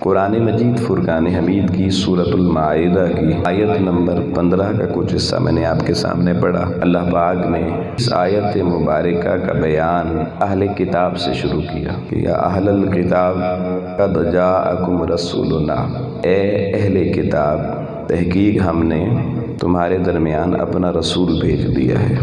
قرآن مجید فرقان حمید کی سورۃ المائدہ کی آیت نمبر 15 کا کچھ حصہ میں نے آپ کے سامنے پڑھا۔ اللہ پاک نے اس آیت مبارکہ کا بیان اہل کتاب سے شروع کیا کہ یا اہل الکتاب قد جاءکم رسولنا، اے اہل کتاب تحقیق ہم نے تمہارے درمیان اپنا رسول بھیج دیا ہے،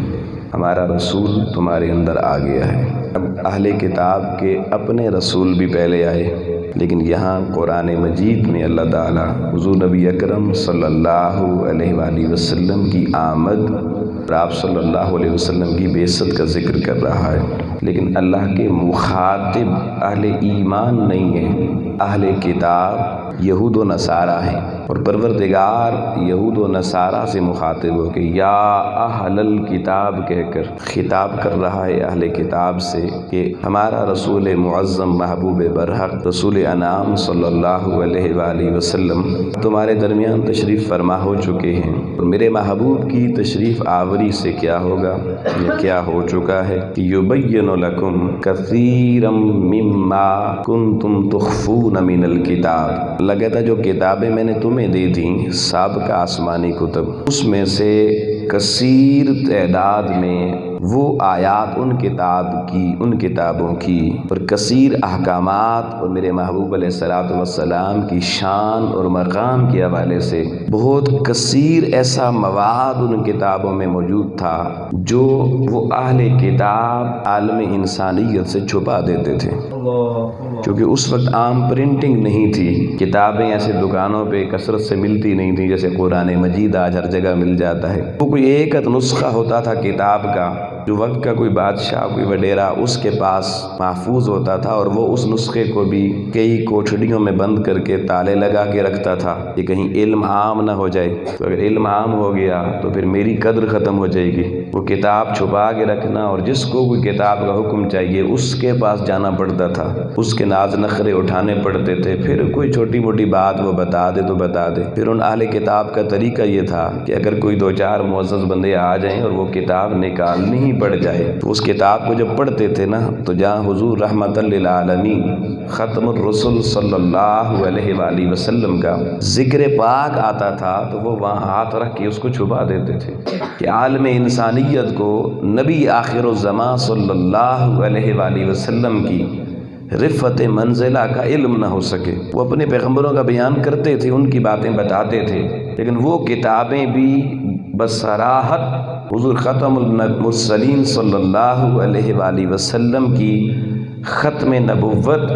ہمارا رسول تمہارے اندر آ گیا ہے۔ اب اہل کتاب کے اپنے رسول بھی پہلے آئے، لیکن یہاں قرآن مجید میں اللہ تعالیٰ حضور نبی اکرم صلی اللہ علیہ وآلہ وسلم کی آمد اور آپ صلی اللہ علیہ وسلم کی بعثت کا ذکر کر رہا ہے، لیکن اللہ کے مخاطب اہل ایمان نہیں ہیں، اہل کتاب یہود و نصارہ ہیں، اور پروردگار یہود و نصارہ سے مخاطب ہو کہ یا اہل الکتاب کہہ کر خطاب کر رہا ہے اہل کتاب سے کہ ہمارا رسول معظم محبوب برحق رسول انعام صلی اللہ علیہ وآلہ وسلم تمہارے درمیان تشریف فرما ہو چکے ہیں، اور میرے محبوب کی تشریف آوری سے کیا ہوگا، یہ کیا ہو چکا ہے کہ یبین لکم کثیرا مما کنتم تخفون من الکتاب۔ اللہ کہتا ہے جو کتابیں میں نے تمہیں دی تھیں سابقہ آسمانی کتب، اس میں سے کثیر تعداد میں وہ آیات ان کتابوں کی اور کثیر احکامات اور میرے محبوب علیہ الصلوۃ والسلام کی شان اور مقام کے حوالے سے بہت کثیر ایسا مواد ان کتابوں میں موجود تھا جو وہ اہل کتاب عالم انسانیت سے چھپا دیتے تھے، کیونکہ اس وقت عام پرنٹنگ نہیں تھی، کتابیں ایسے دکانوں پہ کثرت سے ملتی نہیں تھیں جیسے قرآن مجید آج ہر جگہ مل جاتا ہے۔ وہ کوئی ایک نسخہ ہوتا تھا کتاب کا جو وقت کا کوئی بادشاہ کوئی وڈیرا اس کے پاس محفوظ ہوتا تھا، اور وہ اس نسخے کو بھی کئی کوٹھڑیوں میں بند کر کے تالے لگا کے رکھتا تھا کہ کہیں علم عام نہ ہو جائے، تو اگر علم عام ہو گیا تو پھر میری قدر ختم ہو جائے گی۔ وہ کتاب چھپا کے رکھنا، اور جس کو کوئی کتاب کا حکم چاہیے اس کے پاس جانا پڑتا تھا، اس کے ناز نخرے اٹھانے پڑتے تھے، پھر کوئی چھوٹی موٹی بات وہ بتا دے تو بتا دے۔ پھر ان اہل کتاب کا طریقہ یہ تھا کہ اگر کوئی دو چار معزز بندے آ جائیں اور وہ کتاب نکالنی ہی پڑ جائے تو اس کتاب کو جب پڑھتے تھے نا تو جہاں حضور رحمت للعالمین ختم الرسل صلی اللہ علیہ وآلہ وسلم کا ذکر پاک آتا تھا تو وہ وہاں ہاتھ رکھ کے اس کو چھپا دیتے تھے کہ عالم انسانیت کو نبی آخر الزمان صلی اللہ علیہ وآلہ وسلم کی رفت منزلہ کا علم نہ ہو سکے۔ وہ اپنے پیغمبروں کا بیان کرتے تھے، ان کی باتیں بتاتے تھے، لیکن وہ کتابیں بھی بصراحت حضور ختم المرسلین صلی اللہ علیہ وآلہ وسلم کی ختم نبوت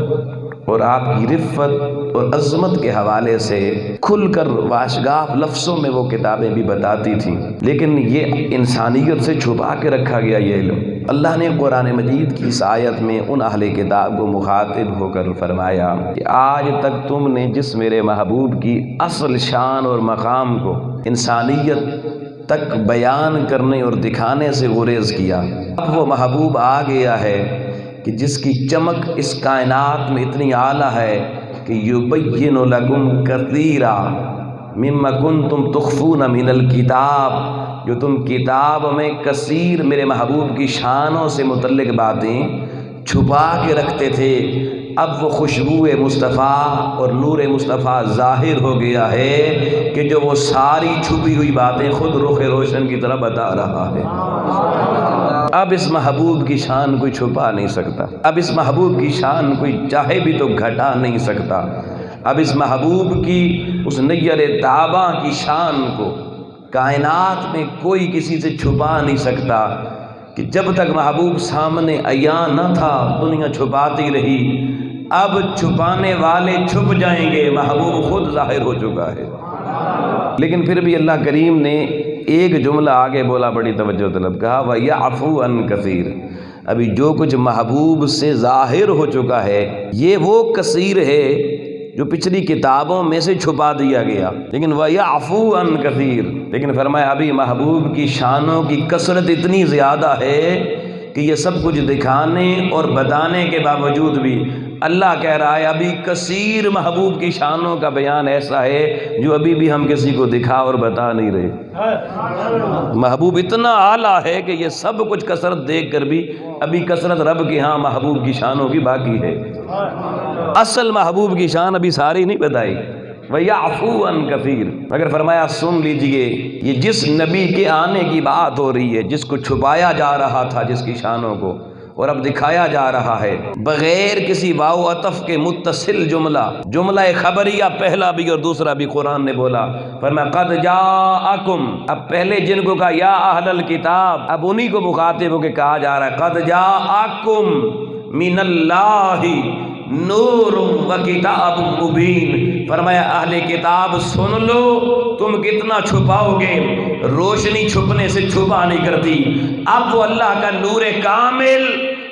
اور آپ کی رفت اور عظمت کے حوالے سے کھل کر واشگاف لفظوں میں وہ کتابیں بھی بتاتی تھیں، لیکن یہ انسانیت سے چھپا کے رکھا گیا یہ علم۔ اللہ نے قرآن مجید کی اس آیت میں ان اہل کتاب کو مخاطب ہو کر فرمایا کہ آج تک تم نے جس میرے محبوب کی اصل شان اور مقام کو انسانیت تک بیان کرنے اور دکھانے سے گریز کیا، اب وہ محبوب آ گیا ہے کہ جس کی چمک اس کائنات میں اتنی اعلیٰ ہے کہ یبین لکم کثیرا مما کنتم تخفون من الکتاب، جو تم کتاب میں کثیر میرے محبوب کی شانوں سے متعلق باتیں چھپا کے رکھتے تھے، اب وہ خوشبو مصطفیٰ اور نور مصطفیٰ ظاہر ہو گیا ہے کہ جو وہ ساری چھپی ہوئی باتیں خود رخ روشن کی طرح بتا رہا ہے۔ اب اس محبوب کی شان کوئی چھپا نہیں سکتا، اب اس محبوب کی شان کوئی چاہے بھی تو گھٹا نہیں سکتا، اب اس محبوب کی اس نیر تاباں کی شان کو کائنات میں کوئی کسی سے چھپا نہیں سکتا کہ جب تک محبوب سامنے عیاں نہ تھا دنیا چھپاتی رہی، اب چھپانے والے چھپ جائیں گے، محبوب خود ظاہر ہو چکا ہے۔ لیکن پھر بھی اللہ کریم نے ایک جملہ آگے بولا بڑی توجہ طلب، کہا وَيَعْفُو عَنْ كَثِيرٍ، ابھی جو کچھ محبوب سے ظاہر ہو چکا ہے یہ وہ کثیر ہے جو پچھلی کتابوں میں سے چھپا دیا گیا، لیکن وَيَعْفُو عَنْ كَثِيرٍ، لیکن فرمایا ابھی محبوب کی شانوں کی کثرت اتنی زیادہ ہے کہ یہ سب کچھ دکھانے اور بتانے کے باوجود بھی اللہ کہہ رہا ہے ابھی کثیر محبوب کی شانوں کا بیان ایسا ہے جو ابھی بھی ہم کسی کو دکھا اور بتا نہیں رہے۔ محبوب اتنا اعلیٰ ہے کہ یہ سب کچھ کثرت دیکھ کر بھی ابھی کثرت رب کے ہاں محبوب کی شانوں کی باقی ہے۔ اصل محبوب کی شان ابھی ساری نہیں بتائی۔ وَيَعْفُو عَنْ كَثِيرٍ، مگر فرمایا سن لیجئے یہ جس نبی کے آنے کی بات ہو رہی ہے، جس کو چھپایا جا رہا تھا جس کی شانوں کو، اور اب دکھایا جا رہا ہے بغیر کسی واو عطف کے متصل جملہ خبریہ پہلا بھی اور دوسرا بھی قرآن نے بولا۔ فرمایا قد جاءکم، اب پہلے جن کو کہا یا اہل الکتاب، اب انہی کو مخاطب ہو کے کہا جا رہا ہے قد جاءکم من اللہ نور و کتاب مبین۔ فرمایا اہل کتاب سن لو، تم کتنا چھپاؤ گے، روشنی چھپنے سے چھپا نہیں کرتی۔ اب وہ اللہ کا نور کامل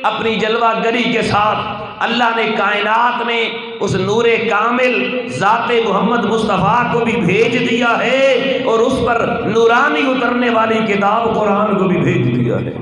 اپنی جلوہ گری کے ساتھ اللہ نے کائنات میں اس نور کامل ذات محمد مصطفیٰ کو بھی بھیج دیا ہے، اور اس پر نورانی اترنے والی کتاب قرآن کو بھی بھیج دیا ہے۔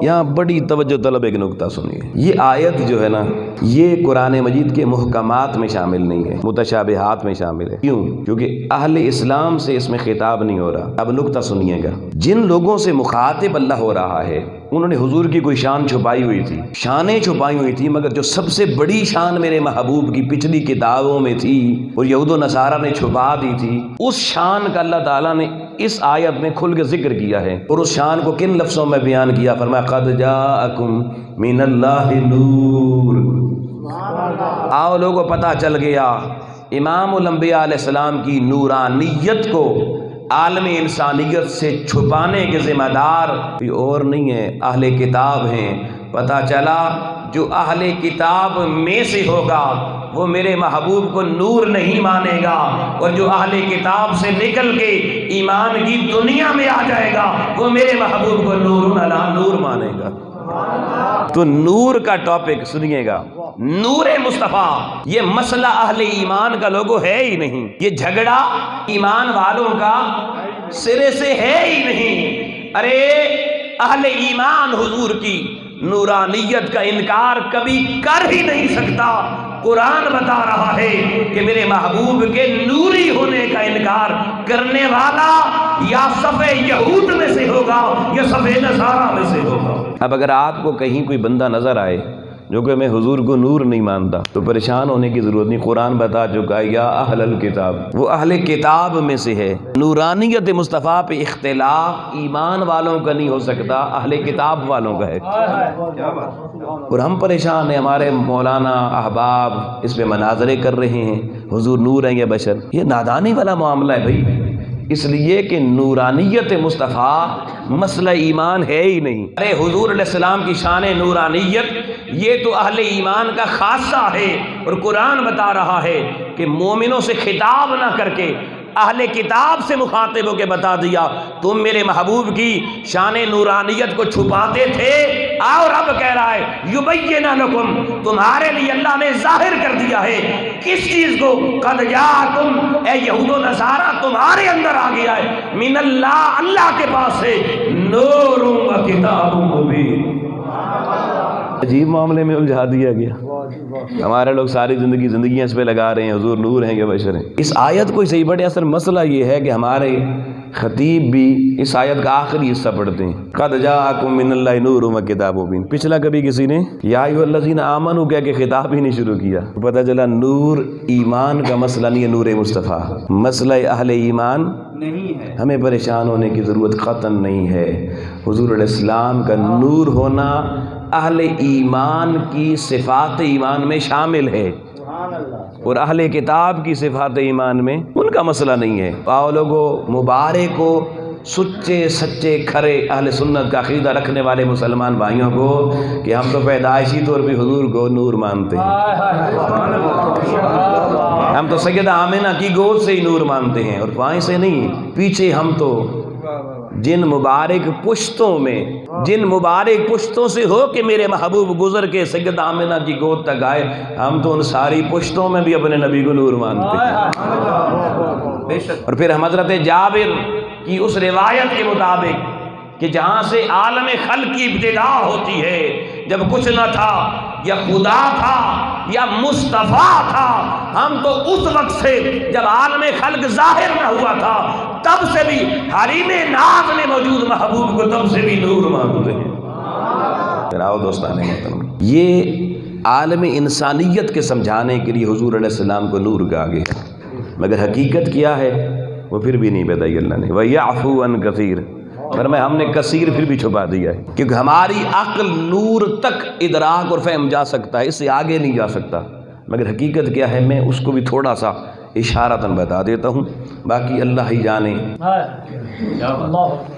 یہاں بڑی توجہ طلب ایک نکتہ سنیے، یہ آیت جو ہے نا یہ قرآن مجید کے محکمات میں شامل نہیں ہے، متشابہات میں شامل ہے۔ کیوں؟ کیونکہ اہل اسلام سے اس میں خطاب نہیں ہو رہا۔ اب نکتہ سنیے گا، جن لوگوں سے مخاطب اللہ ہو رہا ہے انہوں نے حضور کی کوئی شان چھپائی ہوئی تھی، شانیں چھپائی ہوئی تھی، مگر جو سب سے بڑی شان میرے محبوب کی پچھلی کتابوں میں تھی اور یہود و نصارہ نے چھپا دی تھی، اس شان کا اللہ تعالیٰ نے اس آیت میں کھل کے ذکر کیا ہے۔ اور اس شان کو کن لفظوں میں بیان کیا؟ فرمایا قد جاءکم من اللہ نور۔ آؤ لوگوں پتہ چل گیا امام الانبیاء علیہ السلام کی نورانیت کو عالم انسانیت سے چھپانے کے ذمہ دار کوئی اور نہیں ہے، اہل کتاب ہیں۔ پتہ چلا جو اہل کتاب میں سے ہوگا وہ میرے محبوب کو نور نہیں مانے گا، اور جو اہل کتاب سے نکل کے ایمان کی دنیا میں آ جائے گا وہ میرے محبوب کو نور علی نور مانے گا۔ تو نور کا ٹاپک سنیے گا، نور مصطفیٰ، یہ مسئلہ اہل ایمان کا لوگوں ہے ہی نہیں، یہ جھگڑا ایمان والوں کا سرے سے ہے ہی نہیں۔ ارے اہل ایمان حضور کی نورانیت کا انکار کبھی کر ہی نہیں سکتا۔ قرآن بتا رہا ہے کہ میرے محبوب کے نوری ہونے کا انکار کرنے والا یا صف یہود میں سے ہوگا یا صف نصارہ میں سے ہوگا۔ اب اگر آپ کو کہیں کوئی بندہ نظر آئے جو کہ میں حضور کو نور نہیں مانتا تو پریشان ہونے کی ضرورت نہیں، قرآن بتا چکا ہے یا اہل الکتاب، وہ اہل کتاب میں سے ہے۔ نورانیت مصطفیٰ پہ اختلاف ایمان والوں کا نہیں ہو سکتا، اہل کتاب والوں کا ہے۔ اور ہم پریشان ہیں، ہمارے مولانا احباب اس پہ مناظرے کر رہے ہیں حضور نور ہیں یا بشر۔ یہ نادانی والا معاملہ ہے بھائی، اس لیے کہ نورانیت مصطفیٰ مسئلہ ایمان ہے ہی نہیں۔ ارے حضور علیہ السلام کی شان نورانیت یہ تو اہل ایمان کا خاصہ ہے، اور قرآن بتا رہا ہے کہ مومنوں سے خطاب نہ کر کے اہل کتاب سے مخاطب ہو کے بتا دیا تم میرے محبوب کی شان نورانیت کو چھپاتے تھے، اور اب کہہ رہا ہے یبین لکم، تمہارے لیے اللہ نے ظاہر کر دیا ہے کس چیز کو؟ قد جاءکم، اے یہود و نصارہ تمہارے اندر آ گیا ہے، من اللہ، اللہ کے پاس سے نور و کتاب مبین۔ عجیب معاملے میں الجھا دیا گیا، ہمارے لوگ ساری زندگیاں اس پہ لگا رہے ہیں حضور نور ہیں کہ بشر ہیں۔ اس آیت کو صحیح پڑھے، اصل مسئلہ یہ ہے کہ ہمارے خطیب بھی اس آیت کا آخری حصہ پڑھتے ہیں، قد جاءکم من اللہ نور و کتاب مبین۔ پچھلا کبھی کسی نے یا ایھا الذین آمنوا کہہ کے خطاب ہی نہیں شروع کیا، پتہ چلا نور ایمان کا مسئلہ نہیں ہے، نور مصطفیٰ مسئلہ اہل ایمان نہیں ہے۔ ہمیں پریشان ہونے کی ضرورت قطعاً نہیں ہے، حضور علیہ السلام کا نور ہونا اہل ایمان کی صفات ایمان میں شامل ہے، اور اہل کتاب کی صفات ایمان میں ان کا مسئلہ نہیں ہے۔ آؤ لوگو مبارک ہو سچے سچے کھرے اہل سنت کا عقیدہ رکھنے والے مسلمان بھائیوں کو کہ ہم تو پیدائشی طور پہ حضور کو نور مانتے ہیں، ہم تو سیدہ آمنہ کی گود سے ہی نور مانتے ہیں، اور پائیں سے نہیں۔ پیچھے ہم تو جن مبارک پشتوں میں، جن مبارک پشتوں سے ہو کہ میرے محبوب گزر کے سیدہ آمنہ کی گود تک آئے، ہم تو ان ساری پشتوں میں بھی اپنے نبی کو نور مانتے ہیں۔ اور پھر حضرت جابر کی اس روایت کے مطابق کہ جہاں سے عالم خلق کی ابتدا ہوتی ہے، جب کچھ نہ تھا یا خدا تھا یا مصطفیٰ تھا، ہم تو اس وقت سے جب عالم خلق ظاہر نہ ہوا تھا تب سے بھی حریم ناز میں موجود محبوب کو تب سے بھی نور مانتے ہیں۔ راؤ دوستان محترم، یہ عالم انسانیت کے سمجھانے کے لیے حضور علیہ السلام کو نور کہا گیا، مگر حقیقت کیا ہے وہ پھر بھی نہیں بتائی اللہ نے۔ وَيَعْفُو عَنْ كَثِيرٍ، فرمایا ہم نے کثیر پھر بھی چھپا دیا ہے، کیونکہ ہماری عقل نور تک ادراک اور فہم جا سکتا ہے، اس سے آگے نہیں جا سکتا، مگر حقیقت کیا ہے میں اس کو بھی تھوڑا سا اشارتاً بتا دیتا ہوں، باقی اللہ ہی جانے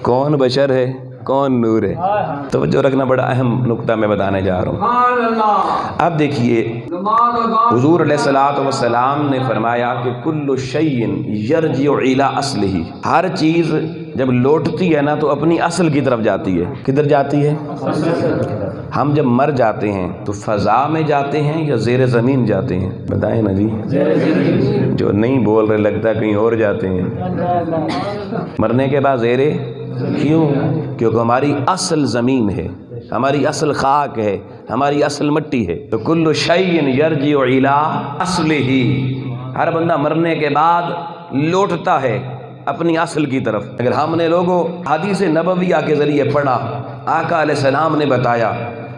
کون بشر ہے کون نور ہے۔ توجہ رکھنا، بڑا اہم نقطہ میں بتانے جا رہا ہوں۔ اب دیکھیے حضور علیہ الصلوۃ والسلام نے فرمایا کہ کل شیء یرجع الی اصلہ، ہر چیز جب لوٹتی ہے نا تو اپنی اصل کی طرف جاتی ہے۔ کدھر جاتی ہے؟ ہم جب مر جاتے ہیں تو فضا میں جاتے ہیں یا زیر زمین جاتے ہیں؟ بتائیں نا جی، جو نہیں بول رہے لگتا ہے کہیں اور جاتے ہیں۔ مرنے کے بعد زیر، کیوں؟ کیونکہ ہماری اصل زمین ہے، ہماری اصل خاک ہے، ہماری اصل مٹی ہے۔ تو کل شیء یرجع الی اصلہ، ہر بندہ مرنے کے بعد لوٹتا ہے اپنی اصل کی طرف۔ اگر ہم نے لوگوں حدیث نبویہ کے ذریعے پڑھا، آقا علیہ السلام نے بتایا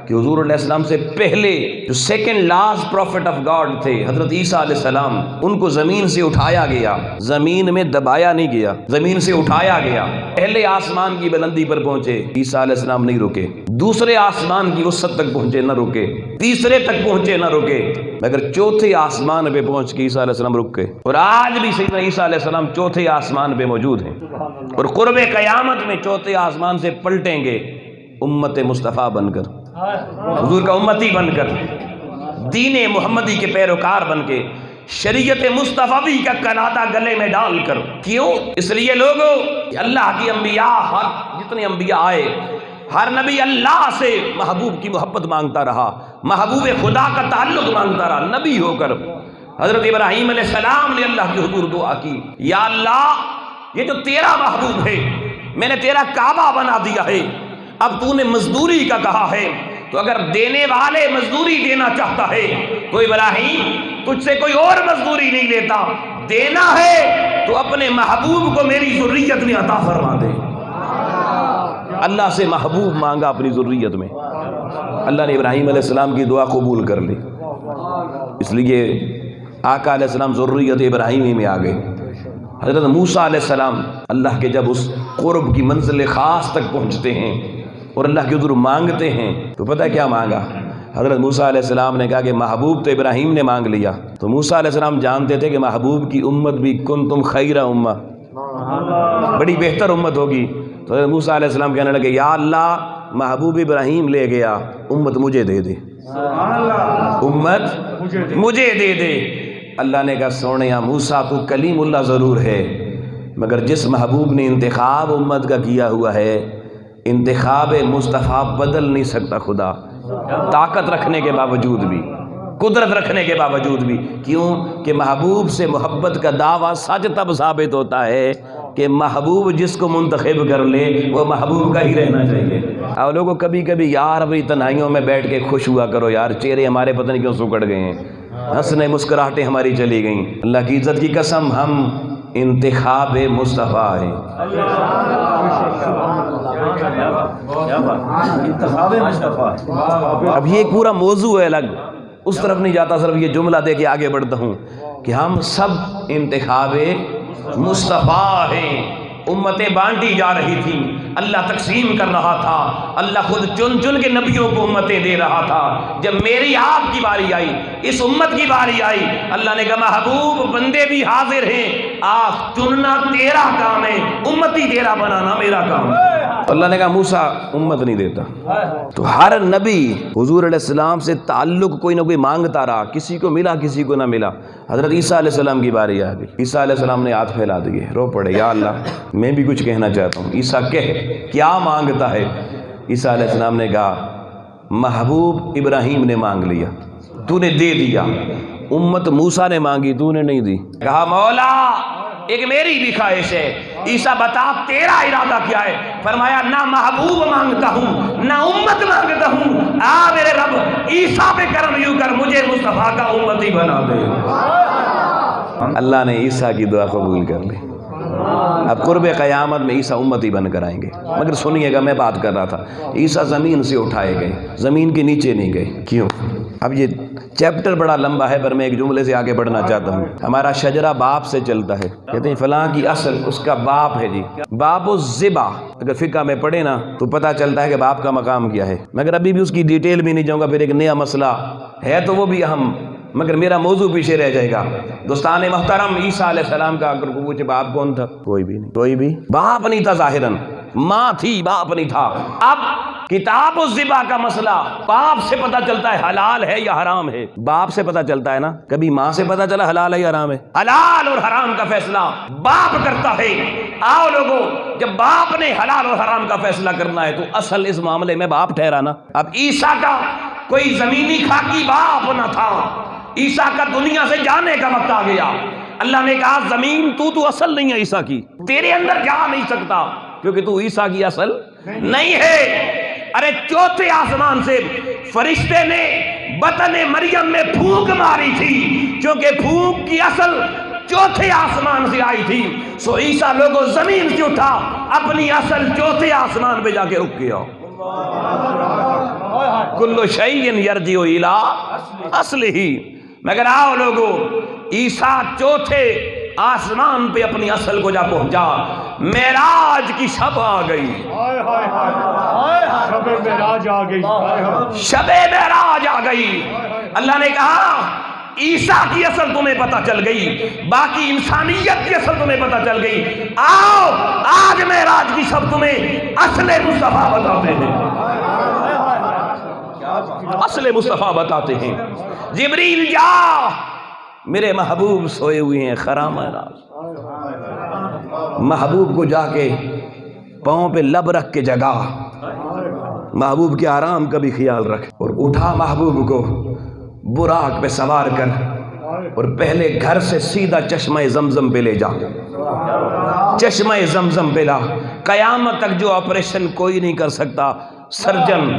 کہ حضور علیہ السلام سے پہلے جو second last prophet of God تھے حضرت عیسیٰ علیہ السلام، ان کو زمین سے اٹھایا گیا، زمین میں دبایا نہیں گیا، زمین سے اٹھایا گیا۔ پہلے آسمان کی بلندی پر پہنچے، عیسیٰ علیہ السلام نہیں رکے، دوسرے آسمان کی وسعت تک پہنچے نہ رکے، تیسرے تک پہنچے نہ رکے، مگر چوتھے آسمان پہ پہنچ کے عیسیٰ علیہ السلام رک گئے۔ اور آج بھی سیدنا عیسیٰ علیہ السلام چوتھے آسمان پہ موجود ہیں، اور قرب قیامت میں چوتھے آسمان سے پلٹیں گے امت مصطفیٰ بن کر، حضور کا امتی بن کر، دین محمدی کے پیروکار بن کے، شریعت مصطفی کا کلادہ گلے میں ڈال کر۔ کیوں؟ اس لیے لوگوں، اللہ کی انبیاء، ہر جتنے انبیاء آئے، ہر نبی اللہ سے محبوب کی محبت مانگتا رہا، محبوب خدا کا تعلق مانگتا رہا، نبی ہو کر۔ حضرت ابراہیم علیہ السلام نے اللہ کی حضور دعا کی، یا اللہ یہ جو تیرا محبوب ہے، میں نے تیرا کعبہ بنا دیا ہے، اب تو نے مزدوری کا کہا ہے، تو اگر دینے والے مزدوری دینا چاہتا ہے تو ابراہیم تجھ سے کوئی اور مزدوری نہیں لیتا، دینا ہے تو اپنے محبوب کو میری ذریت میں عطا فرما دے۔ اللہ سے محبوب مانگا اپنی ذریت میں، اللہ نے ابراہیم علیہ السلام کی دعا قبول کر لی، اس لیے آقا علیہ السلام ذریت ابراہیمی میں آ گئے۔ حضرت موسیٰ علیہ السلام اللہ کے جب اس قرب کی منزل خاص تک پہنچتے ہیں اور اللہ کے حضور مانگتے ہیں تو پتہ کیا مانگا؟ حضرت موسیٰ علیہ السلام نے کہا کہ محبوب تو ابراہیم نے مانگ لیا، تو موسیٰ علیہ السلام جانتے تھے کہ محبوب کی امت بھی کنتم خیر امہ، بڑی بہتر امت ہوگی۔ تو حضرت موسیٰ علیہ السلام کہنے لگے یا اللہ محبوب ابراہیم لے گیا، امت مجھے دے دے، امت مجھے دے دے۔ اللہ نے کہا سونیا موسیٰ تو کلیم اللہ ضرور ہے، مگر جس محبوب نے انتخاب امت کا کیا ہوا ہے، انتخاب مصطفیٰ بدل نہیں سکتا خدا، طاقت رکھنے کے باوجود بھی، قدرت رکھنے کے باوجود بھی۔ کیوں کہ محبوب سے محبت کا دعویٰ سچ تب ثابت ہوتا ہے کہ محبوب جس کو منتخب کر لے وہ محبوب کا ہی رہنا چاہیے۔ اور لوگوں کبھی کبھی یار اپنی تنہائیوں میں بیٹھ کے خوش ہوا کرو، یار چہرے ہمارے پتہ نہیں کیوں سکڑ گئے ہیں، ہنسنے مسکراہٹیں ہماری چلی گئیں۔ اللہ کی عزت کی قسم ہم انتخاب مصطفیٰ ہیں۔ اب یہ ایک پورا موضوع ہے الگ، اس طرف نہیں جاتا، صرف یہ جملہ دے کے آگے بڑھتا ہوں کہ ہم سب انتخاب مصطفیٰ ہیں۔ امتیں بانٹی جا رہی تھیں، اللہ تقسیم کر رہا تھا، اللہ خود چن چن کے نبیوں کو امتیں دے رہا تھا۔ جب میری آپ کی باری آئی، اس امت کی باری آئی، اللہ نے کہا محبوب بندے بھی حاضر ہیں، آپ چننا تیرا کام ہے، امتی تیرا بنانا میرا کام ہے۔ اللہ نے کہا موسیٰ امت نہیں دیتا۔ تو ہر نبی حضور علیہ السلام سے تعلق کوئی نہ کوئی مانگتا رہا، کسی کو ملا کسی کو نہ ملا۔ حضرت عیسیٰ علیہ السلام کی باری آ گئی، عیسیٰ علیہ السلام نے ہاتھ پھیلا دیے، رو پڑے یا اللہ میں بھی کچھ کہنا چاہتا ہوں۔ عیسیٰ کہہ کیا مانگتا ہے؟ عیسیٰ علیہ السلام نے کہا محبوب ابراہیم نے مانگ لیا، تو نے دے دیا، امت موسیٰ نے مانگی، تو نے نہیں دی۔ کہا مولا ایک میری بھی خواہش ہے، عیسیٰ بتا تیرا ارادہ کیا ہے؟ فرمایا نہ محبوب مانگتا ہوں نہ امت مانگتا ہوں، میرے رب عیسیٰ پہ کرم یوں کر، مجھے مصطفیٰ کا امتی بنا دے۔ اللہ نے عیسیٰ کی دعا قبول کر لی۔ اب قرب قیامت میں عیسیٰ امتی بن کر آئیں گے، مگر سنیے گا، میں بات کر رہا تھا، عیسیٰ زمین سے اٹھائے گئے، زمین کے نیچے نہیں گئے۔ کیوں؟ اب یہ چیپٹر بڑا لمبا ہے، پر میں ایک جملے سے آگے بڑھنا چاہتا ہوں۔ ہمارا شجرہ باپ سے چلتا ہے، کہتے ہیں فلاں کی اصل اس کا باپ ہے جی، باپ الذبح۔ اگر فقہ میں پڑھے نا تو پتہ چلتا ہے کہ باپ کا مقام کیا ہے، مگر ابھی بھی اس کی ڈیٹیل میں نہیں جاؤں گا، پھر ایک نیا مسئلہ ہے تو وہ بھی اہم، مگر میرا موضوع پیچھے رہ جائے گا۔ دوستان محترم، عیسیٰ علیہ السلام کا اگر پوچھے باپ کون تھا؟ کوئی بھی نہیں، کوئی بھی باپ نہیں تھا ظاہراً، ماں تھی، باپ نہیں تھا۔ اب کتاب الذبح کا مسئلہ باپ سے پتہ چلتا ہے حلال ہے یا حرام ہے، باپ سے پتہ چلتا ہے نا، کبھی ماں سے پتہ چلا حلال ہے یا حرام ہے؟ حلال اور حرام کا فیصلہ باپ کرتا ہے۔ آؤ لوگوں، جب باپ نے حلال اور حرام کا فیصلہ کرنا ہے تو اصل اس معاملے میں باپ ٹھہرانا۔ اب عیسیٰ کا کوئی زمینی خاکی باپ نہ تھا، عیسیٰ کا دنیا سے جانے کا وقت آ گیا۔ اللہ نے کہا زمین تو اصل نہیں ہے عیسیٰ کی، تیرے اندر جا نہیں سکتا کیونکہ تو عیسیٰ کی اصل نہیں ہے۔ ارے چوتھے آسمان سے فرشتے نے بطن مریم میں پھونک ماری تھی، کیونکہ پھونک کی اصل چوتھے آسمان سے آئی تھی، سو عیسیٰ لوگوں زمین سے اٹھا، اپنی اصل چوتھے آسمان پہ جا کے رک گیا۔ کل شیء یرجع الی اصلہ۔ مگر آؤ لوگوں، عیسیٰ چوتھے آسمان پہ اپنی اصل کو جا پہنچا، معراج کی شب آ گئی، شب معراج آ گئی، شب معراج آ گئی۔ اللہ نے کہا عیسیٰ کی اصل تمہیں پتہ چل گئی، باقی انسانیت کی اصل تمہیں پتہ چل گئی، آؤ آج معراج کی شب تمہیں اصل مصطفیٰ بتاتے ہیں، اصل مصطفیٰ بتاتے ہیں۔ جبریل جا، میرے محبوب سوئے ہوئے ہیں، خرام راز۔ محبوب کو جا کے پاؤں پہ لب رکھ کے جگا، محبوب کے آرام کا بھی خیال رکھ، اور اٹھا محبوب کو براق پہ سوار کر، اور پہلے گھر سے سیدھا چشمہ زمزم پہ لے جا، چشمہ زمزم پہ لا۔ قیامت تک جو آپریشن کوئی نہیں کر سکتا، سرجن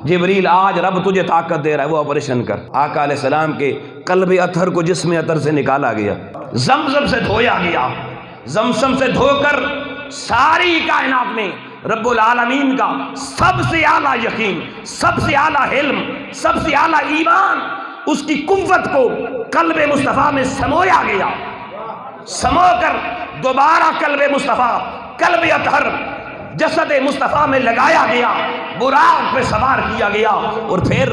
جبریل آج رب تجھے طاقت دے رہا ہے، وہ آپریشن کر۔ آقا علیہ السلام کے قلب اطہر کو جسم اطہر سے نکالا گیا، زمزم سے دھویا گیا، زمزم سے دھو کر ساری کائنات میں رب العالمین کا سب سے اعلیٰ یقین، سب سے اعلیٰ علم، سب سے اعلیٰ ایمان، اس کی قوت کو قلب مصطفیٰ میں سمویا گیا، سمو کر دوبارہ قلب مصطفیٰ، قلب اطہر جسد مصطفیٰ میں لگایا گیا، براق پہ سوار کیا گیا، اور پھر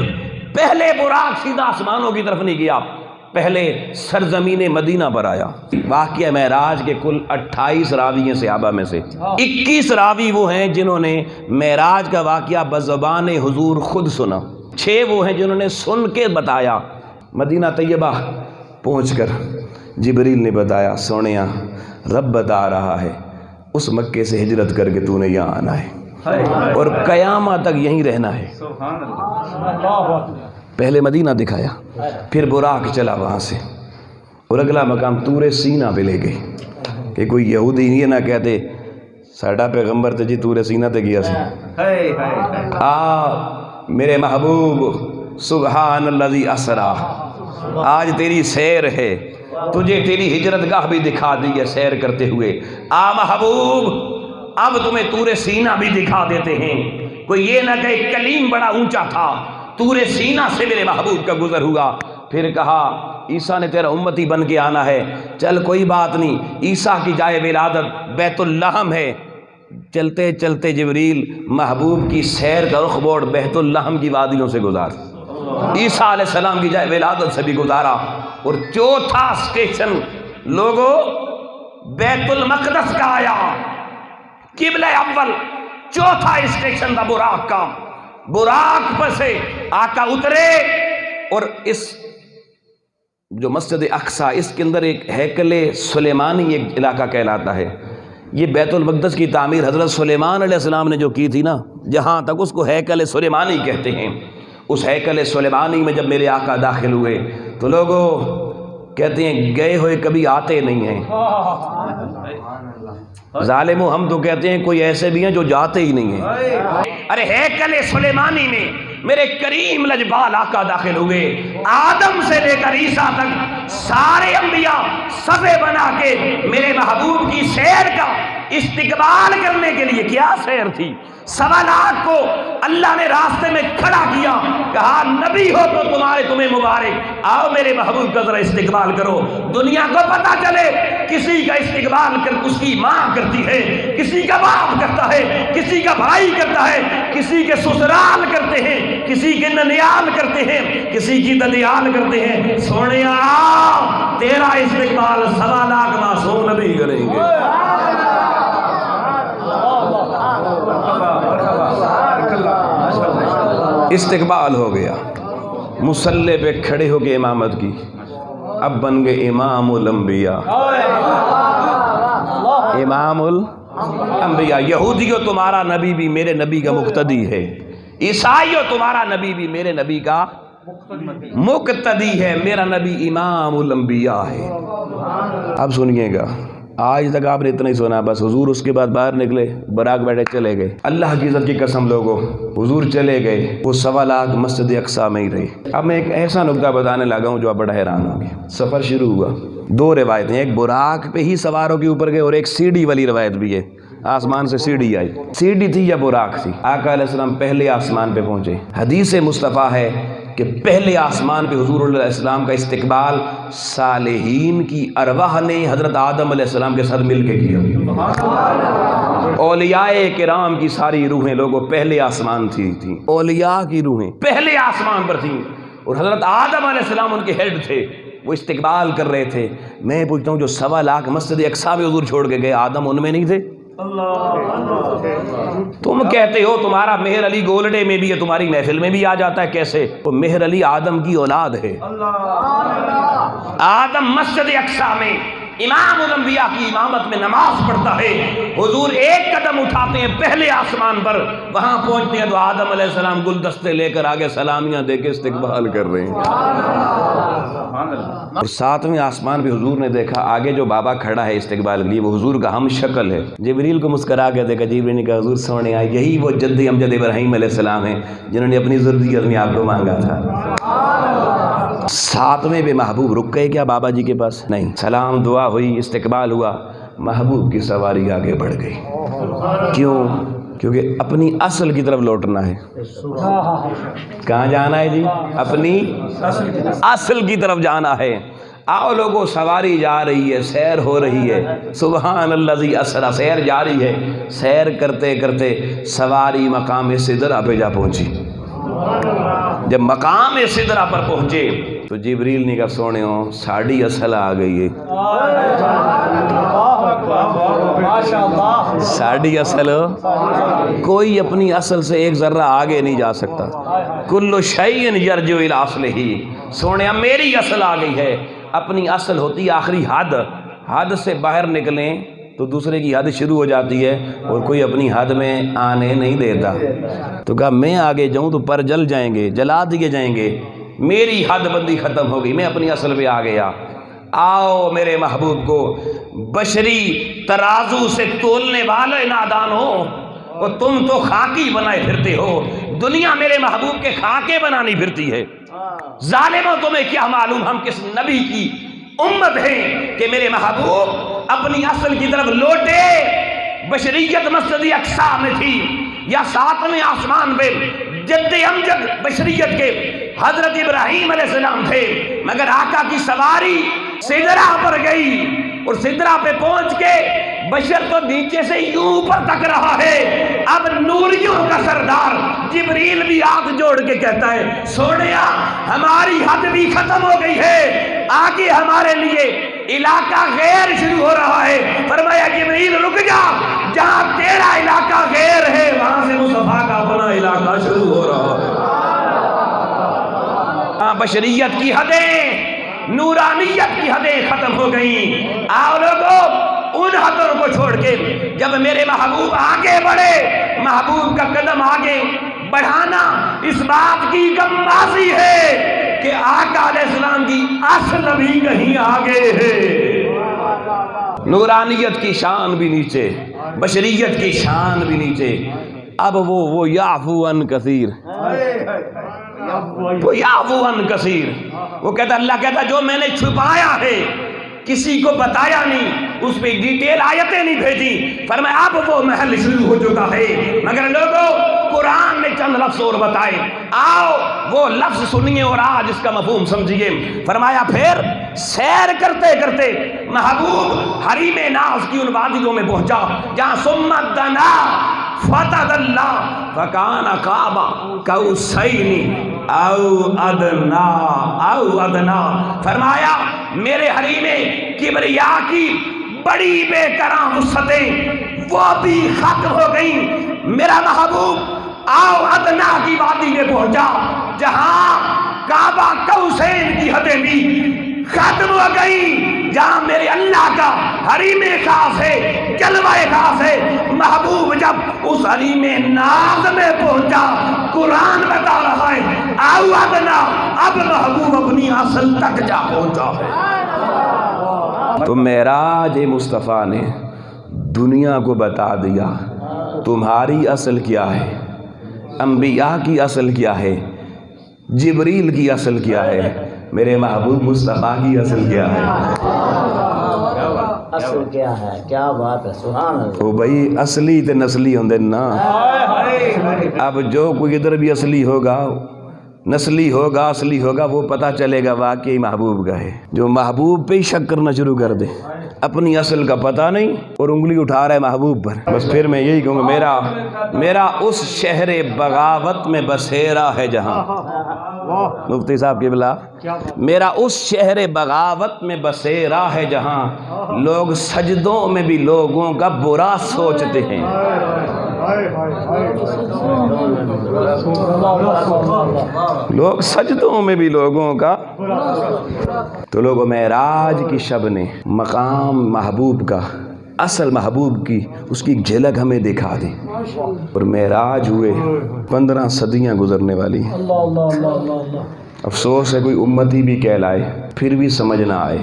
پہلے براق سیدھا آسمانوں کی طرف نہیں گیا، پہلے سرزمین مدینہ پر آیا۔ واقعہ معراج کے کل 28 راوی ہیں صحابہ میں سے، 21 راوی وہ ہیں جنہوں نے معراج کا واقعہ بزبان حضور خود سنا، 6 وہ ہیں جنہوں نے سن کے بتایا۔ مدینہ طیبہ پہنچ کر جبریل نے بتایا، سونیا رب بتا رہا ہے اس مکے سے ہجرت کر کے تو نے یہاں آنا ہے اور قیامت تک یہیں رہنا ہے۔ پہلے مدینہ دکھایا، پھر براق چلا وہاں سے، اور اگلا مقام طور سینہ پہ لے گئے کہ کوئی یہودی یہ نہ کہتے ساڈا پیغمبر تے جی طور سینہ تے گیا سی۔ میرے محبوب سبحان الذی اسرا، آج تیری سیر ہے، تجھے تیری ہجرت گاہ بھی دکھا دی ہے سیر کرتے ہوئے۔ محبوب اب تمہیں طور سینہ بھی دکھا دیتے ہیں، کوئی یہ نہ کہے کلیم بڑا اونچا تھا، طور سینہ سے میرے محبوب کا گزر ہوا۔ پھر کہا عیسیٰ نے تیرا امتی بن کے آنا ہے، چل کوئی بات نہیں، عیسیٰ کی جائے ولادت بیت اللحم ہے۔ چلتے چلتے جبریل محبوب کی سیر کا رخ موڑ بیت اللحم کی وادیوں سے گزار، عیسیٰ علیہ السلام کی جائے ولادت سے بھی گزارا، اور چوتھا اسٹیشن لوگوں بیت المقدس کا آیا، قبلہ اول۔ چوتھا اسٹیشن تھا براق کا، براق پر سے آقا اترے، اور اس جو مسجد اقصی اس کے اندر ایک ہیکل سلیمانی ایک علاقہ کہلاتا ہے۔ یہ بیت المقدس کی تعمیر حضرت سلیمان علیہ السلام نے جو کی تھی نا، جہاں تک اس کو ہیکل سلیمانی کہتے ہیں۔ اس ہیکل سلیمانی میں جب میرے آقا داخل ہوئے تو لوگوں کہتے ہیں گئے ہوئے کبھی آتے نہیں ہیں، ظالمو ہم تو کہتے ہیں کوئی ایسے بھی ہیں جو جاتے ہی نہیں ہیں۔ ارے ہیکل سلیمانی میں میرے کریم لجبال آقا داخل ہوئے، آدم سے لے کر عیسیٰ تک سارے انبیاء صفے بنا کے میرے محبوب کی سیر کا استقبال کرنے کے لیے، کیا سیر تھی، 1.25 لاکھ کو اللہ نے راستے میں کھڑا کیا، کہا نبی ہو تو تمہیں مبارک، آؤ میرے محبوب کا ذرا استقبال کرو، دنیا کو پتا چلے کسی کا استقبال کر اس کی ماں کرتی ہے، کسی کا باپ کرتا ہے، کسی کا بھائی کرتا ہے، کسی کے سسرال کرتے ہیں، کسی کے ننیال کرتے ہیں، کسی کی ددیال کرتے ہیں۔ سونیا تیرا استقبال 1.25 لاکھ معصوم نبی کریں گے۔ استقبال ہو گیا، مصلی پہ کھڑے ہو کے امامت کی، اب بن گئے امام الانبیاء، امام الانبیاء۔ یہودیوں تمہارا نبی بھی میرے نبی کا مقتدی ہے، عیسائیوں تمہارا نبی بھی میرے نبی کا مقتدی ہے، میرا نبی امام الانبیاء ہے۔ اب سنیے گا، آج تک آپ نے اتنا ہی سنا، بس حضور اس کے بعد باہر نکلے، براق بیٹھے چلے گئے، اللہ کی عزت کی قسم لوگوں، حضور چلے گئے، وہ 1.25 لاکھ مسجد اقصیٰ میں ہی رہے۔ اب میں ایک ایسا نکتہ بتانے لگا ہوں جو آپ بڑا حیران ہوں گے۔ سفر شروع ہوا، 2 روایتیں، ایک براق پہ ہی سواروں کے اوپر گئے اور ایک سیڑھی والی روایت بھی ہے، آسمان سے سیڑھی آئی، سیڑھی تھی یا براق تھی؟ آقا علیہ السلام پہلے آسمان پہ پہنچے، حدیث مصطفیٰ ہے کہ پہلے آسمان پہ حضور علیہ السلام کا استقبال صالحین کی ارواح نے حضرت آدم علیہ السلام کے ساتھ مل کے کیا، اولیاء کرام کی ساری روحیں لوگوں پہلے آسمان تھیں، اولیاء کی روحیں پہلے آسمان پر تھیں، اور حضرت آدم علیہ السلام ان کے ہیڈ تھے، وہ استقبال کر رہے تھے۔ میں پوچھتا ہوں جو 1.25 لاکھ مسجد اقصیٰ میں حضور چھوڑ کے گئے، آدم ان میں نہیں تھے؟ تم کہتے ہو تمہارا مہر علی گولڈے میں بھی ہے، تمہاری محفل میں بھی آ جاتا ہے، کیسے؟ وہ مہر علی آدم کی اولاد ہے، آدم مسجد اقصیٰ میں امام الانبیاء کی امامت میں نماز پڑھتا ہے، حضور ایک قدم اٹھاتے ہیں پہلے آسمان پر، وہاں پہنچتے ہیں تو آدم علیہ السلام گلدستے لے کر آگے سلامیاں دے کے استقبال کر رہے ہیں۔ اور 7ویں آسمان پہ حضور نے دیکھا آگے جو بابا کھڑا ہے استقبال کے لیے، وہ حضور کا ہم شکل ہے، جبریل کو مسکرا کے دیکھا، جبریل نے کہا حضور سونے آئے، یہی وہ جد امجد ابراہیم علیہ السلام ہیں جنہوں نے اپنی ذریت میں آپ کو مانگا تھا۔ 7ویں پہ محبوب رک گئے کیا بابا جی کے پاس؟ نہیں، سلام دعا ہوئی، استقبال ہوا، محبوب کی سواری آگے بڑھ گئی۔ کیوں؟ کیونکہ اپنی اصل کی طرف لوٹنا ہے۔ کہاں جانا ہے جی؟ اپنی اصل کی طرف جانا ہے۔ آؤ لوگوں، سواری جا رہی ہے، سیر ہو رہی ہے، سبحان الذی اسری، سیر جاری ہے، سیر کرتے کرتے سواری مقام سدرہ پہ جا پہنچی۔ جب مقام سدرہ پر پہنچے تو جبریل نے کہا سونے ہو ساڑھی اصل آ گئی ہے، ساڑھی اصل، کوئی اپنی اصل سے ایک ذرہ آگے نہیں جا سکتا، کل شیء یرجع الی اصلہ، سونے میری اصل آ گئی ہے۔ اپنی اصل ہوتی آخری حد، حد سے باہر نکلیں تو دوسرے کی حد شروع ہو جاتی ہے اور کوئی اپنی حد میں آنے نہیں دیتا۔ تو کہا میں آگے جاؤں تو پر جل جائیں گے، جلا دیے جائیں گے، میری حد بندی ختم ہو گئی، میں اپنی اصل پہ آ گیا۔ آؤ میرے محبوب کو بشری ترازو سے تولنے والے نادان ہو، اور تم تو خاکی بنائے پھرتے ہو، دنیا میرے محبوب کے خاکے بنانی پھرتی ہے۔ ظالموں تمہیں کیا معلوم ہم کس نبی کی امت ہیں کہ میرے محبوب اپنی اصل کی طرف لوٹے۔ بشریت مسجد اقصیٰ میں تھی یا 7ویں آسمان پہ جد امجد بشریت کے حضرت ابراہیم علیہ السلام تھے، مگر آقا کی سواری سدرہ پر گئی، اور سدرہ پہ پہنچ کے بشر تو نیچے سے یوں اوپر تک رہا ہے، اب نوریوں کا سردار جبریل بھی ہاتھ جوڑ کے کہتا ہے سونیا ہماری حد بھی ختم ہو گئی ہے، آگے ہمارے لیے علاقہ غیر شروع ہو رہا ہے۔ فرمایا جبریل رک جا، جہاں تیرا علاقہ غیر ہے وہاں سے مصطفیٰ کا اپنا علاقہ شروع ہو رہا ہے۔ بشریت کی حدیں، نورانیت کی حدیں ختم ہو گئیں۔ آؤ لوگوں، ان حدوں کو چھوڑ کے جب میرے محبوب آگے بڑھے، محبوب کا قدم آگے بڑھانا اس بات کی غمازی ہے کہ آقا علیہ السلام کی اصل بھی کہیں آگے ہے، نورانیت کی شان بھی نیچے، بشریت کی شان بھی نیچے۔ اب وہ یعفو عن کثیر، وہ یعفو عن کثیر، وہ کہتا اللہ کہتا جو میں نے چھپایا ہے کسی کو بتایا نہیں، اس پہ ڈیٹیل آیتیں نہیں بھیجی، فرمایا اب وہ محل شروع ہو چکا ہے۔ مگر لوگوں قرآن نے چند لفظ اور بتائے، آؤ وہ لفظ سنیے اور آج اس کا مفہوم سمجھیے۔ فرمایا پھر سیر کرتے کرتے محبوب حریم ناز کی ان وادیوں میں پہنچا جہاں ثم دنا فتدلی فکان قاب قوسین او ادنا، فرمایا میرے حریم کبریا کی بڑی بے کراں وسعتیں وہ بھی ختم ہو گئیں۔ میرا محبوب آؤ ادنا کی وادی میں پہنچا جہاں کعبہ قوسین کی حدیں بھی ختم ہو گئی، جہاں میرے اللہ کا حریم خاص ہے، جلوہ خاص ہے۔ محبوب جب اس حریم ناز میں پہنچا قرآن بتا رہا ہے آؤ ادنا، اب محبوب اپنی اصل تک جا پہنچا ہے۔ تو معراج مصطفیٰ نے دنیا کو بتا دیا تمہاری اصل کیا ہے، انبیاء کی اصل کیا ہے، جبریل کی اصل کیا ہے، میرے محبوب مصطفیٰ کی اصل کیا ہے، اصل کیا ہے، کیا بات ہے، سبحان اللہ۔ وہ بھائی اصلی تے نسلی ہوندے نا، اب جو کوئی ادھر بھی اصلی ہوگا، نسلی ہوگا، اصلی ہوگا، وہ پتہ چلے گا واقعی محبوب کا ہے۔ جو محبوب پہ ہی شک کرنا شروع کر دے، اپنی اصل کا پتہ نہیں اور انگلی اٹھا رہا ہے محبوب پر، بس پھر میں یہی کہوں گا میرا اس شہر بغاوت میں بسیرا ہے جہاں، مفتی صاحب قبلہ، میرا اس شہر بغاوت میں بسیرا ہے جہاں لوگ سجدوں میں بھی لوگوں کا برا سوچتے ہیں۔ لوگ سجدوں میں بھی لوگوں کا، تو لوگوں معراج کی شب نے مقام محبوب کا، اصل محبوب کی اس کی جھلک ہمیں دکھا دی، اور معراج ہوئے 15 صدیاں گزرنے والی ہیں۔ افسوس ہے کوئی امتی بھی کہلائے پھر بھی سمجھ نہ آئے،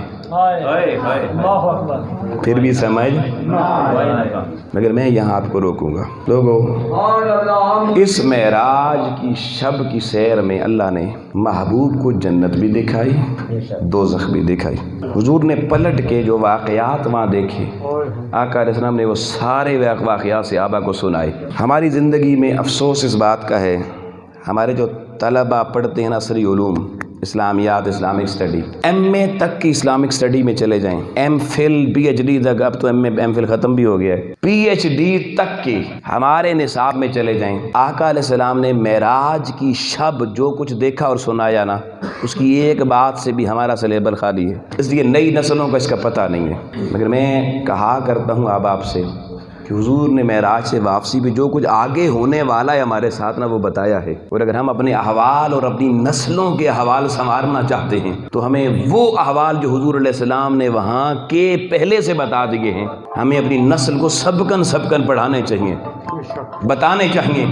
پھر بھی سمجھ، مگر میں یہاں آپ کو روکوں گا۔ لوگوں اس معراج کی شب کی سیر میں اللہ نے محبوب کو جنت بھی دکھائی، دوزخ بھی دکھائی۔ حضور نے پلٹ کے جو واقعات وہاں دیکھے، آقا علیہ السلام نے وہ سارے واقعات صحابہ کو سنائے۔ ہماری زندگی میں افسوس اس بات کا ہے، ہمارے جو طلبہ پڑھتے ہیں عصری علوم، اسلامیات، اسلامک سٹڈی، ایم اے تک کی اسلامک سٹڈی میں چلے جائیں، M Phil P H D تک، اب تو ایم فل ختم بھی ہو گیا ہے، پی ایچ ڈی تک کی ہمارے نصاب میں چلے جائیں، آقا علیہ السلام نے معراج کی شب جو کچھ دیکھا اور سنایا نا، اس کی ایک بات سے بھی ہمارا سلیبر خالی ہے، اس لیے نئی نسلوں کا اس کا پتہ نہیں ہے۔ مگر میں کہا کرتا ہوں اب آپ سے کہ حضور نے معراج سے واپسی بھی جو کچھ آگے ہونے والا ہے ہمارے ساتھ نا وہ بتایا ہے، اور اگر ہم اپنے احوال اور اپنی نسلوں کے احوال سنوارنا چاہتے ہیں تو ہمیں وہ احوال جو حضور علیہ السلام نے وہاں کے پہلے سے بتا دیے ہیں، ہمیں اپنی نسل کو سبکن پڑھانے چاہیے، بتانے چاہیے،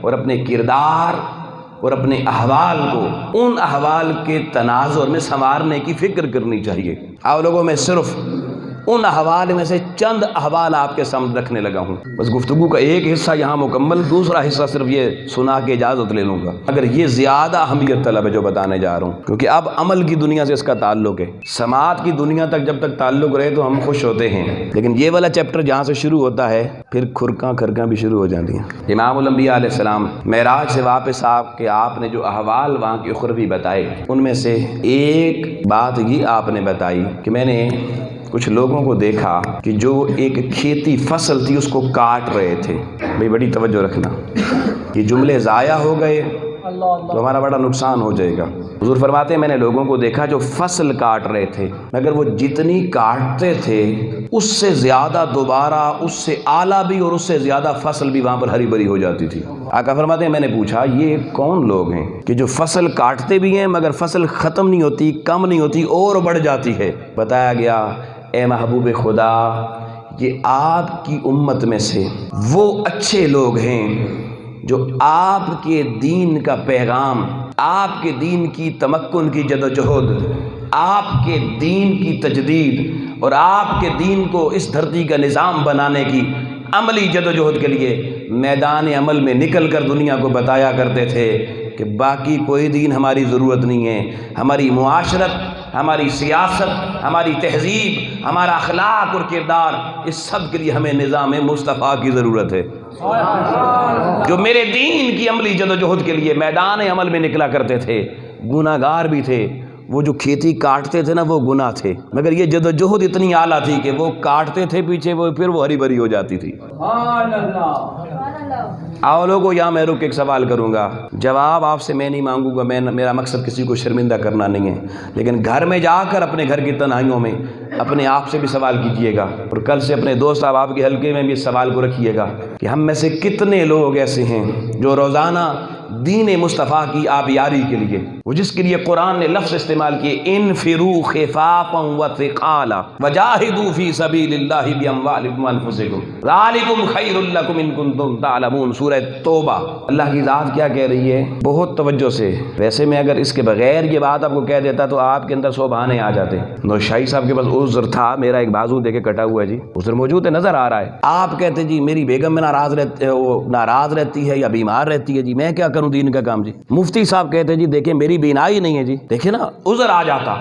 اور اپنے کردار اور اپنے احوال کو ان احوال کے تناظر میں سنوارنے کی فکر کرنی چاہیے۔ آپ لوگوں میں صرف ان احوال میں سے چند احوال آپ کے سامنے رکھنے لگا ہوں، بس گفتگو کا ایک حصہ یہاں مکمل، دوسرا حصہ صرف یہ سنا کے اجازت لے لوں گا، اگر یہ زیادہ اہمیت طلب ہے جو بتانے جا رہا ہوں، کیونکہ اب عمل کی دنیا سے اس کا تعلق ہے، سماعت کی دنیا تک جب تک تعلق رہے تو ہم خوش ہوتے ہیں، لیکن یہ والا چیپٹر جہاں سے شروع ہوتا ہے پھر کھرکاں بھی شروع ہو جاتی ہیں۔ امام الانبیاء علیہ السلام معراج سے واپس آپ نے جو احوال وہاں کے اخروی بتائے، ان میں سے ایک بات یہ آپ نے بتائی کہ میں نے کچھ لوگوں کو دیکھا کہ جو ایک کھیتی فصل تھی اس کو کاٹ رہے تھے۔ بھئی بڑی توجہ رکھنا، یہ جملے ضائع ہو گئے تو ہمارا بڑا نقصان ہو جائے گا۔ حضور فرماتے ہیں میں نے لوگوں کو دیکھا جو فصل کاٹ رہے تھے، مگر وہ جتنی کاٹتے تھے اس سے زیادہ دوبارہ اس سے اعلیٰ بھی اور اس سے زیادہ فصل بھی وہاں پر ہری بھری ہو جاتی تھی۔ آقا فرماتے ہیں میں نے پوچھا یہ کون لوگ ہیں کہ جو فصل کاٹتے بھی ہیں مگر فصل ختم نہیں ہوتی، کم نہیں ہوتی اور بڑھ جاتی ہے؟ بتایا گیا اے محبوب خدا، یہ آپ کی امت میں سے وہ اچھے لوگ ہیں جو آپ کے دین کا پیغام آپ کے دین کی تمکن کی جدوجہد، آپ کے دین کی تجدید اور آپ کے دین کو اس دھرتی کا نظام بنانے کی عملی جدوجہد کے لیے میدان عمل میں نکل کر دنیا کو بتایا کرتے تھے کہ باقی کوئی دین ہماری ضرورت نہیں ہے، ہماری معاشرت، ہماری سیاست، ہماری تہذیب، ہمارا اخلاق اور کردار، اس سب کے لیے ہمیں نظام مصطفیٰ کی ضرورت ہے، جو میرے دین کی عملی جدوجہد کے لیے میدان عمل میں نکلا کرتے تھے۔ گناہ گار بھی تھے، وہ جو کھیتی کاٹتے تھے نا وہ گناہ تھے، مگر یہ جدوجہد اتنی اعلیٰ تھی کہ وہ کاٹتے تھے پیچھے وہ پھر وہ ہری بھری ہو جاتی تھی۔ آؤ لوگوں، یہاں میں رک کے ایک سوال کروں گا، جواب آپ سے میں نہیں مانگوں گا، میرا مقصد کسی کو شرمندہ کرنا نہیں ہے، لیکن گھر میں جا کر اپنے گھر کی تنہائیوں میں اپنے آپ سے بھی سوال کیجئے گا، اور کل سے اپنے دوست احباب کے حلقے میں بھی اس سوال کو رکھیے گا کہ ہم میں سے کتنے لوگ ایسے ہیں جو روزانہ دین مصطفیٰ کی آبیاری کے لیے، وہ جس کے لیے قرآن نے لفظ استعمال کیے انفروا خفافا وثقالا وجاہدوا فی سبیل اللہ باموالکم وانفسکم ذالکم خیر لکم ان کنتم تعلمون۔ سورہ توبہ۔ اللہ کی ذات کیا کہہ رہی ہے؟ بہت توجہ سے، ویسے میں اگر اس کے بغیر یہ بات آپ کو کہہ دیتا تو آپ کے اندر 100 بہانے آ جاتے۔ نوشائی صاحب کے پاس عذر تھا، میرا ایک بازو دیکھے کٹا ہوا ہے جی، عذر موجود ہے، نظر آ رہا ہے۔ آپ کہتے جی میری بیگم میں ناراض رہتی ہے یا بیمار رہتی ہے جی، میں کیا کروں دین کا کام جی۔ مفتی صاحب کہتے ہیں جی دیکھیں میری بینائی نہیں ہے جی، دیکھیں نا عذر آ جاتا،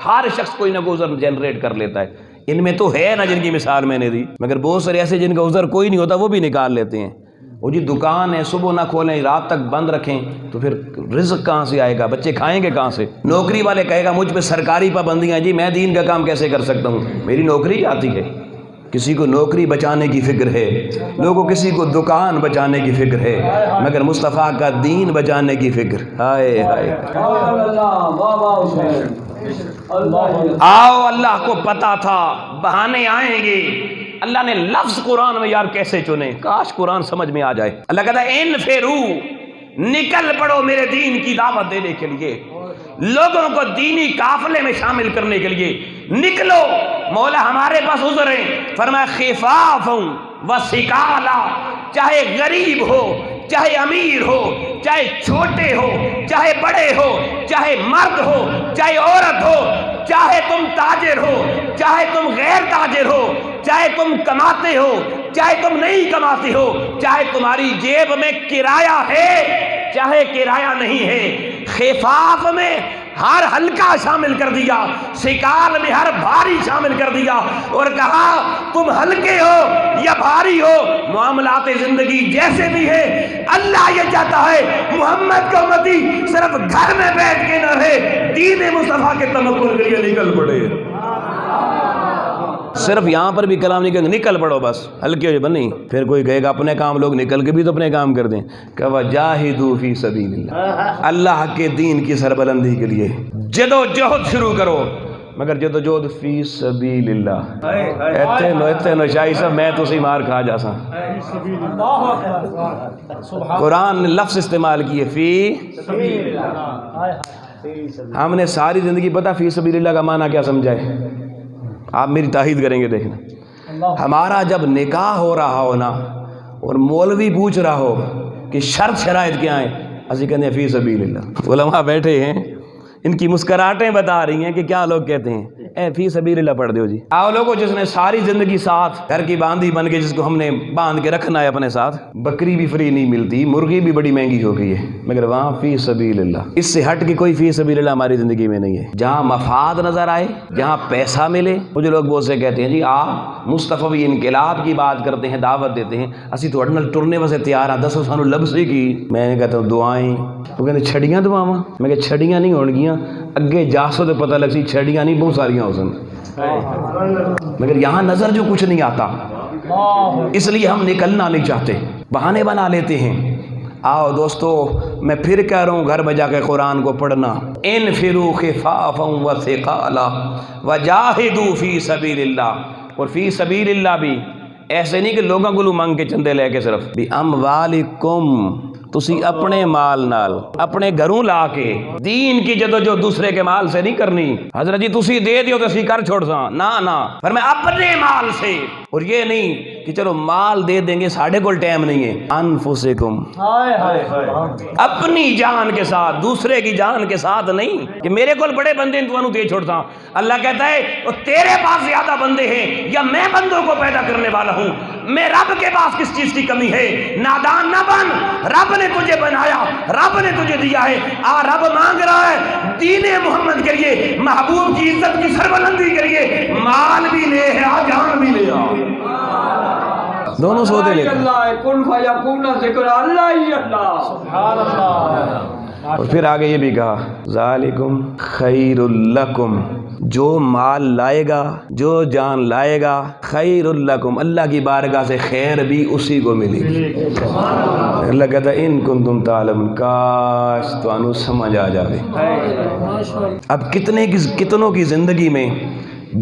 ہر شخص کوئی نہ کوئی عذر جنریٹ کر لیتا ہے۔ ان میں تو ہے نا جن کی مثال میں نے دی، مگر بہت سارے ایسے جن کا عذر کوئی نہیں ہوتا وہ بھی نکال لیتے ہیں۔ وہ جی دکان ہے، صبح نہ کھولیں رات تک بند رکھیں تو پھر رزق کہاں سے آئے گا، بچے کھائیں گے کہاں سے؟ نوکری والے کہے گا مجھ پہ سرکاری پابندیاں جی، میں دین کا کام کیسے کر سکتا ہوں، میری نوکری آتی ہے۔ کسی کو نوکری بچانے کی فکر ہے، لوگوں کسی کو دکان بچانے کی فکر ہے، مگر مصطفیٰ کا دین بچانے کی فکر۔ ہائے ہائے، آؤ اللہ کو پتا تھا بہانے آئیں گے، اللہ نے لفظ قرآن میں یار کیسے چنے، کاش قرآن سمجھ میں آ جائے۔ اللہ کہتا ہے انفروا، نکل پڑو میرے دین کی دعوت دینے کے لیے، لوگوں کو دینی قافلے میں شامل کرنے کے لیے نکلو۔ مولا ہمارے پاس عذر ہیں، فرمایا خفافا وثقالا، چاہے غریب ہو، چاہے امیر ہو، چاہے چھوٹے ہو، چاہے بڑے ہو، چاہے مرد ہو، چاہے عورت ہو، چاہے تم تاجر ہو، چاہے تم غیر تاجر ہو، چاہے تم کماتے ہو، چاہے تم نہیں کماتے ہو، چاہے تمہاری جیب میں کرایہ ہے، چاہے کرایہ نہیں ہے۔ خفاف میں ہر ہلکا شامل کر دیا، ثقال میں ہر بھاری شامل کر دیا، اور کہا تم ہلکے ہو یا بھاری ہو، معاملات زندگی جیسے بھی ہے، اللہ یہ چاہتا ہے محمد کا امتی صرف گھر میں بیٹھ کے نہ رہے، دین مصطفیٰ کے تمکن کے لیے نکل پڑے۔ صرف یہاں پر بھی کلام نہیں کہیں گے نکل پڑو بس، ہلکے ہو بنی، پھر کوئی کہے گا اپنے کام، لوگ نکل کے بھی تو اپنے کام کر دیں کہ وجاہدوا فی سبیل اللہ، اللہ کے دین کی سربلندی کے لیے جدوجہد شروع کرو، مگر جدوجہد فی سبیل اللہ۔ ایتے نو شاہی صاحب میں تو سی مار کھا جا سا، قرآن نے لفظ استعمال کیے فی سبیل اللہ۔ ہم نے ساری زندگی پتہ فی سبیل اللہ کا معنی کیا سمجھا ہے؟ آپ میری تائید کریں گے، دیکھنا ہمارا جب نکاح ہو رہا ہو نا اور مولوی پوچھ رہا ہو کہ شرط شرائط کیا ہیں، اسی کہتے ہیں فی سبیل اللہ۔ علماء بیٹھے ہیں، ان کی مسکراہٹیں بتا رہی ہیں کہ کیا لوگ کہتے ہیں اے فی سبیل اللہ پڑھ دیو جی۔ آؤ لوگوں جس نے ساری زندگی ساتھ گھر کی باندھی بن کے، جس کو ہم نے باندھ کے رکھنا ہے اپنے ساتھ، بکری بھی فری نہیں ملتی، مرغی بھی بڑی مہنگی ہو گئی ہے، مگر وہاں فی سبیل اللہ، اس سے ہٹ کے کوئی فی سبیل اللہ ہماری زندگی میں نہیں ہے۔ جہاں مفاد نظر آئے، جہاں پیسہ ملے، مجھے لوگ بہت سے کہتے ہیں جی آپ مصطفی انقلاب کی بات کرتے ہیں، دعوت دیتے ہیں، اسی تو اڈنل ٹرنے واسے تیار ہاں، دسو سانو لبسی کی۔ میں نے کہتا ہوں دعائیں، وہ کہتے چھڑیاں دعاواں، میں کہ چھڑیاں نہیں ہون گیاں، اگے جاسو تو پتہ لگ سی چھڑیاں نہیں بہت ساریاں ہو سن، مگر یہاں نظر جو کچھ نہیں آتا، اس لیے ہم نکلنا نہیں چاہتے، بہانے بنا لیتے ہیں۔ آؤ دوستو، میں پھر کہہ رہا ہوں گھر میں جا کے قرآن کو پڑھنا، انفروا خفافا وثقالا وجاہدوا فی سبیل اللہ۔ اور فی سبیل اللہ بھی ایسے نہیں کہ لوگوں کو مانگ کے چندے لے کے، صرف باموالکم، تسی اپنے مال نال اپنے گھروں لا کے دین کی جدوجہد دوسرے کے مال سے نہیں کرنی۔ حضرت جی تسی دے دیو تو اسی کر چھوڑ ساں، نہ فرمایا اپنے مال سے۔ اور یہ نہیں کہ چلو مال دے دیں گے ساڑھے کول ٹائم نہیں ہے، انفسکم، اپنی جان کے ساتھ، دوسرے کی جان کے ساتھ نہیں کہ میرے کول بڑے بندے ہیں تو انہوں دے چھوڑتا۔ اللہ کہتا ہے وہ تیرے پاس زیادہ بندے ہیں یا میں بندوں کو پیدا کرنے والا ہوں؟ میں رب کے پاس کس چیز کی کمی ہے؟ نادان نہ بن، رب نے تجھے بنایا، رب نے تجھے دیا ہے۔ رب مانگ رہا ہے دین محمد کے لیے، محبوب کی عزت کی سربلندی کے لیے مال بھی لے آ، جان بھی لے آ، دونوں سودے لے اور پھر آگے یہ بھی کہا ذالکم خیر لکم، جو مال لائے گا، جو جان لائے گا، خیر لکم، اللہ کی بارگاہ سے خیر بھی اسی کو ملے گی۔ اللہ کہتا ہے ان کنتم تعلمون، کاش تو انو سمجھ آ جاوے۔ اب کتنوں کی زندگی میں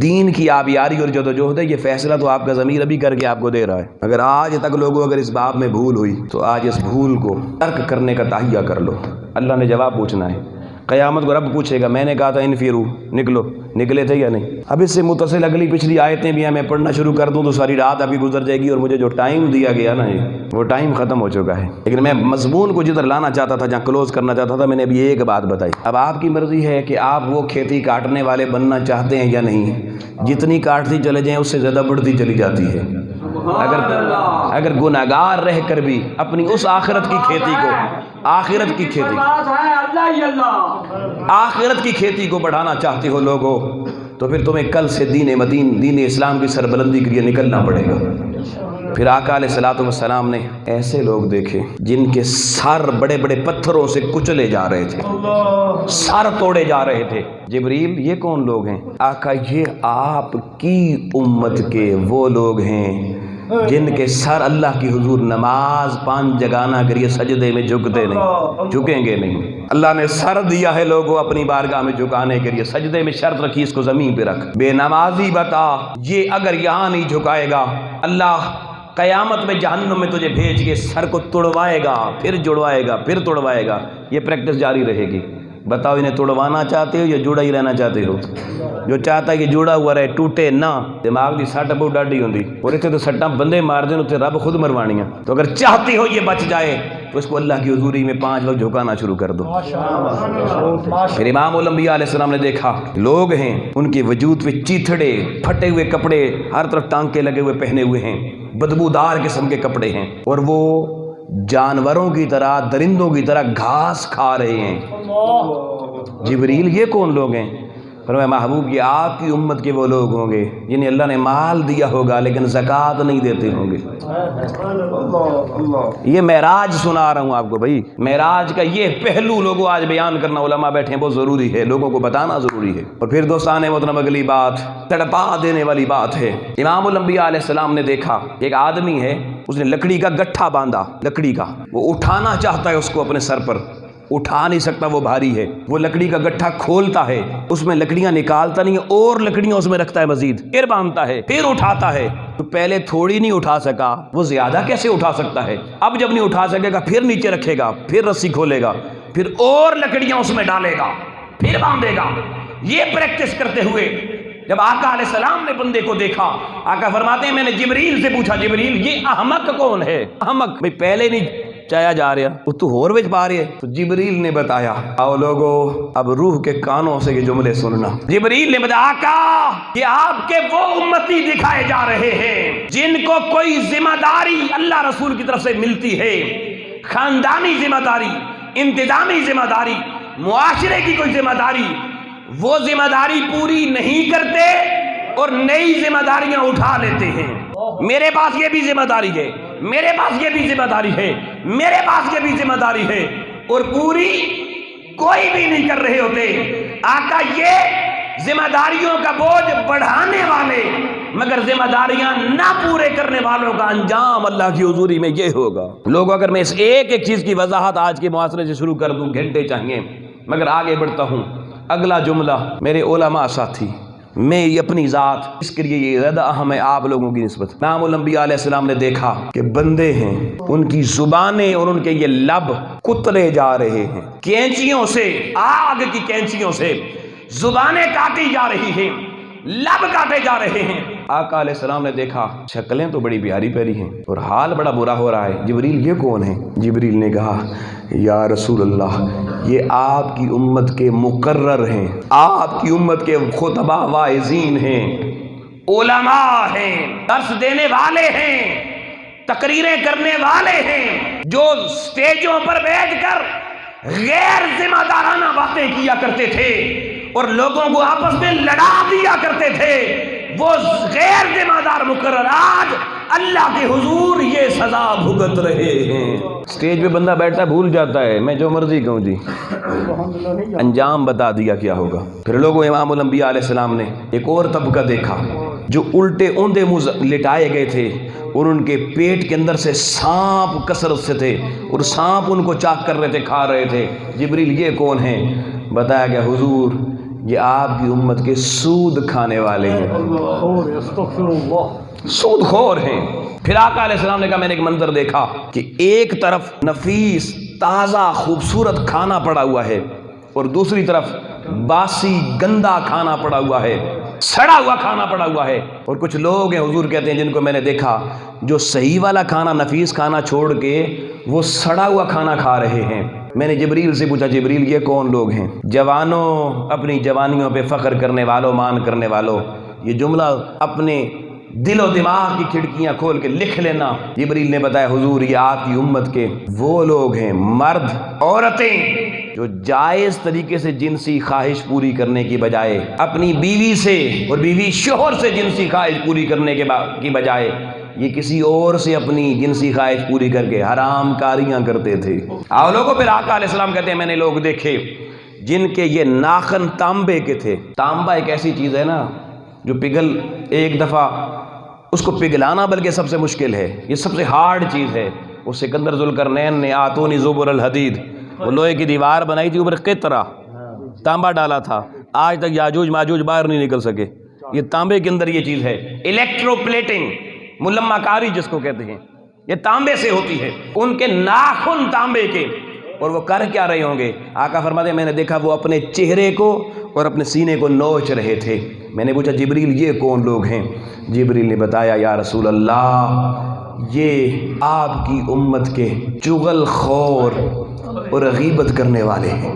دین کی آبیاری اور جدوجہد ہے، یہ فیصلہ تو آپ کا ضمیر ابھی کر کے آپ کو دے رہا ہے۔ اگر آج تک لوگوں اگر اس باب میں بھول ہوئی تو آج اس بھول کو ترک کرنے کا تہیہ کر لو۔ اللہ نے جواب پوچھنا ہے، قیامت کو رب پوچھے گا میں نے کہا تھا انفرو، نکلو، نکلے تھے یا نہیں؟ اب اس سے متصل اگلی پچھلی آیتیں بھی ہیں، میں پڑھنا شروع کر دوں تو ساری رات ابھی گزر جائے گی، اور مجھے جو ٹائم دیا گیا نا وہ ٹائم ختم ہو چکا ہے۔ لیکن میں مضمون کو جدھر لانا چاہتا تھا، جہاں کلوز کرنا چاہتا تھا، میں نے ابھی ایک بات بتائی۔ اب آپ کی مرضی ہے کہ آپ وہ کھیتی کاٹنے والے بننا چاہتے ہیں یا نہیں۔ جتنی کاٹتی چلے جائیں اس سے زیادہ بڑھتی چلی جاتی ہے۔ اگر گناہگار رہ کر بھی اپنی اس آخرت کی کھیتی کو بڑھانا چاہتے ہو لوگوں، تو پھر تمہیں کل سے دین مدین، دین اسلام کی سربلندی کے لیے نکلنا پڑے گا۔ پھر آقا علیہ الصلوۃ والسلام نے ایسے لوگ دیکھے جن کے سر بڑے بڑے پتھروں سے کچلے جا رہے تھے، سر توڑے جا رہے تھے۔ جبریل یہ کون لوگ ہیں؟ آقا یہ آپ کی امت کے وہ لوگ ہیں جن کے سر اللہ کی حضور نماز 5 جگانا کریے سجدے میں جھکتے نہیں، جھکیں گے نہیں۔ اللہ نے سر دیا ہے لوگوں اپنی بارگاہ میں جھکانے کے لیے، سجدے میں شرط رکھی اس کو زمین پہ رکھ۔ بے نمازی بتا، یہ اگر یہاں نہیں جھکائے گا، اللہ قیامت میں جہنم میں تجھے بھیج کے سر کو توڑوائے گا، پھر جڑوائے گا، پھر توڑوائے گا۔ یہ پریکٹس جاری رہے گی۔ بتاؤ انہیں توڑوانا چاہتے ہو یا جڑا ہی رہنا چاہتے ہو؟ جو چاہتا ہے کہ جڑا ہوا رہے، ٹوٹے نہ، دماغ دی سٹ بہت ڈاڈی ہوندی، اور اتنے تو سٹاں بندے مار دیں، اتنے رب خود مروانیاں۔ تو اگر چاہتی ہو یہ بچ جائے تو اس کو اللہ کی حضوری میں 5 وقت جھکانا شروع کر دو۔ پھر امام الانبیاء علیہ السلام نے دیکھا لوگ ہیں ان کے وجود پہ چیتھڑے، پھٹے ہوئے کپڑے، ہر طرف ٹانکے لگے ہوئے پہنے ہوئے ہیں، بدبودار قسم کے کپڑے ہیں، اور وہ جانوروں کی طرح، درندوں کی طرح گھاس کھا رہے ہیں۔ جبریل یہ کون لوگ ہیں؟ فرمایا محبوب یہ آپ کی امت کے وہ لوگ ہوں گے جنہیں اللہ نے مال دیا ہوگا لیکن زکوٰۃ نہیں دیتے ہوں گے۔ یہ معراج سنا رہا ہوں آپ کو بھائی، معراج کا یہ پہلو لوگوں آج بیان کرنا، علماء بیٹھے ہیں، بہت ضروری ہے، لوگوں کو بتانا ضروری ہے۔ اور پھر دوستان محترم اگلی بات تڑپا دینے والی بات ہے۔ امام الانبیاء علیہ السلام نے دیکھا ایک آدمی ہے، اس نے لکڑی کا گٹھا باندھا، لکڑی کا، وہ اٹھانا چاہتا ہے اس کو اپنے سر پر، اٹھا نہیں سکتا، وہ بھاری ہے۔ وہ لکڑی کا گٹھا کھولتا ہے، اس میں لکڑیاں نکالتا نہیں ہے، اور لکڑیاں اس میں رکھتا ہے مزید، پھر باندھتا ہے، پھر اٹھاتا ہے۔ تو پہلے تھوڑی نہیں اٹھا سکا، وہ زیادہ کیسے اٹھا سکتا ہے؟ اب جب نہیں اٹھا سکے گا پھر نیچے رکھے گا، پھر رسی کھولے گا، پھر اور لکڑیاں اس میں ڈالے گا، پھر باندھے گا۔ یہ پریکٹس کرتے ہوئے جب آقا علیہ السلام نے بندے کو دیکھا، آقا فرماتے ہیں میں نے جبریل سے پوچھا جبریل یہ احمق کون ہے؟ احمق بھئی پہلے نہیں چایا جا رہا، وہ تو ہور وچ پا رہے ہے۔ تو جبریل نے بتایا، آؤ لوگو اب روح کے کانوں سے یہ جملے سننا۔ جبریل نے بتایا آقا یہ آپ کے وہ امتی دکھائے جا رہے ہیں جن کو کوئی ذمہ داری اللہ رسول کی طرف سے ملتی ہے، خاندانی ذمہ داری، انتظامی ذمہ داری، معاشرے کی کوئی ذمہ داری، وہ ذمہ داری پوری نہیں کرتے اور نئی ذمہ داریاں اٹھا لیتے ہیں۔ میرے پاس یہ بھی ذمہ داری ہے، میرے پاس یہ بھی ذمہ داری ہے، میرے پاس یہ بھی ذمہ داری ہے، اور پوری کوئی بھی نہیں کر رہے ہوتے۔ آقا یہ ذمہ داریوں کا بوجھ بڑھانے والے مگر ذمہ داریاں نہ پورے کرنے والوں کا انجام اللہ کی حضوری میں یہ ہوگا۔ لوگوں اگر میں اس ایک چیز کی وضاحت آج کے معاشرے سے شروع کر دوں گھنٹے چاہیے، مگر آگے بڑھتا ہوں۔ اگلا جملہ میرے علماء ساتھی میں یہ اپنی ذات اس کے لیے یہ زیادہ اہم ہے آپ لوگوں کی نسبت۔ امام الانبیاء علیہ السلام نے دیکھا کہ بندے ہیں، ان کی زبانیں اور ان کے یہ لب کترے جا رہے ہیں، کینچیوں سے، آگ کی کینچیوں سے زبانیں کاٹی جا رہی ہیں، لب کاٹے جا رہے ہیں۔ آقا علیہ السلام نے دیکھا شکلیں تو بڑی پیاری پیاری ہیں اور حال بڑا برا ہو رہا ہے، جبریل یہ کون ہے؟ جبریل نے کہا یا رسول اللہ یہ آپ کی امت کے مقرر ہیں، آپ کی امت کے خطبہ واعظین ہیں، علماء ہیں، درس دینے والے ہیں، تقریریں کرنے والے ہیں، جو سٹیجوں پر بیٹھ کر غیر ذمہ دارانہ باتیں کیا کرتے تھے اور لوگوں کو آپس میں لڑا دیا کرتے تھے، وہ غیر ذمہ دار مقرر آج اللہ کے حضور یہ سزا بھگت رہے ہیں۔ سٹیج پہ بندہ بیٹھتا بھول جاتا ہے میں جو مرضی کہوں جی، انجام بتا دیا کیا ہوگا۔ پھر لوگوں امام الانبیاء علیہ السلام نے ایک اور طبقہ دیکھا جو الٹے اوندے منہ لٹائے گئے تھے اور ان کے پیٹ کے اندر سے سانپ کثرت سے تھے اور سانپ ان کو چاک کر رہے تھے، کھا رہے تھے۔ جبریل یہ کون ہیں؟ بتایا گیا حضور یہ آپ کی امت کے سود کھانے والے ہیں، سود خور ہیں۔ پھر آقا علیہ السلام نے کہا میں نے ایک منظر دیکھا کہ ایک طرف نفیس تازہ خوبصورت کھانا پڑا ہوا ہے اور دوسری طرف باسی گندا کھانا پڑا ہوا ہے، سڑا ہوا کھانا پڑا ہوا ہے، اور کچھ لوگ ہیں حضور کہتے ہیں جن کو میں نے دیکھا جو صحیح والا کھانا نفیس کھانا چھوڑ کے وہ سڑا ہوا کھانا کھا رہے ہیں۔ میں نے جبریل سے پوچھا جبریل یہ کون لوگ ہیں؟ جوانوں، اپنی جوانیوں پہ فخر کرنے والوں، مان کرنے والوں، یہ جملہ اپنے دل و دماغ کی کھڑکیاں کھول کے لکھ لینا۔ جبریل نے بتایا حضور یہ آپ کی امت کے وہ لوگ ہیں، مرد عورتیں جو جائز طریقے سے جنسی خواہش پوری کرنے کی بجائے اپنی بیوی سے اور بیوی شوہر سے جنسی خواہش پوری کرنے کی بجائے یہ کسی اور سے اپنی جنسی خواہش پوری کر کے حرام کاریاں کرتے تھے۔ اور لوگوں پھر آقا علیہ السلام کہتے ہیں میں نے لوگ دیکھے جن کے یہ ناخن تانبے کے تھے۔ تانبا ایک ایسی چیز ہے نا جو پگھل ایک دفعہ اس کو پگھلانا بلکہ سب سے مشکل ہے، یہ سب سے ہارڈ چیز ہے۔ وہ سکندر ذوالقرنین نے آتونی زبر الحدید، وہ لوہے کی دیوار بنائی تھی، اوپر قطرہ تانبا ڈالا تھا، آج تک یاجوج ماجوج باہر نہیں نکل سکے۔ یہ تانبے کے اندر یہ چیز ہے، الیکٹرو پلیٹنگ، ملمہ کاری جس کو کہتے ہیں، یہ تانبے سے ہوتی ہے۔ ان کے ناخن تانبے کے، اور وہ کر کیا رہے ہوں گے؟ آقا فرماتے ہیں میں نے دیکھا وہ اپنے چہرے کو اور اپنے سینے کو نوچ رہے تھے۔ میں نے پوچھا جبریل یہ کون لوگ ہیں؟ جبریل نے بتایا یا رسول اللہ یہ آپ کی امت کے چغل خور اور غیبت کرنے والے ہیں۔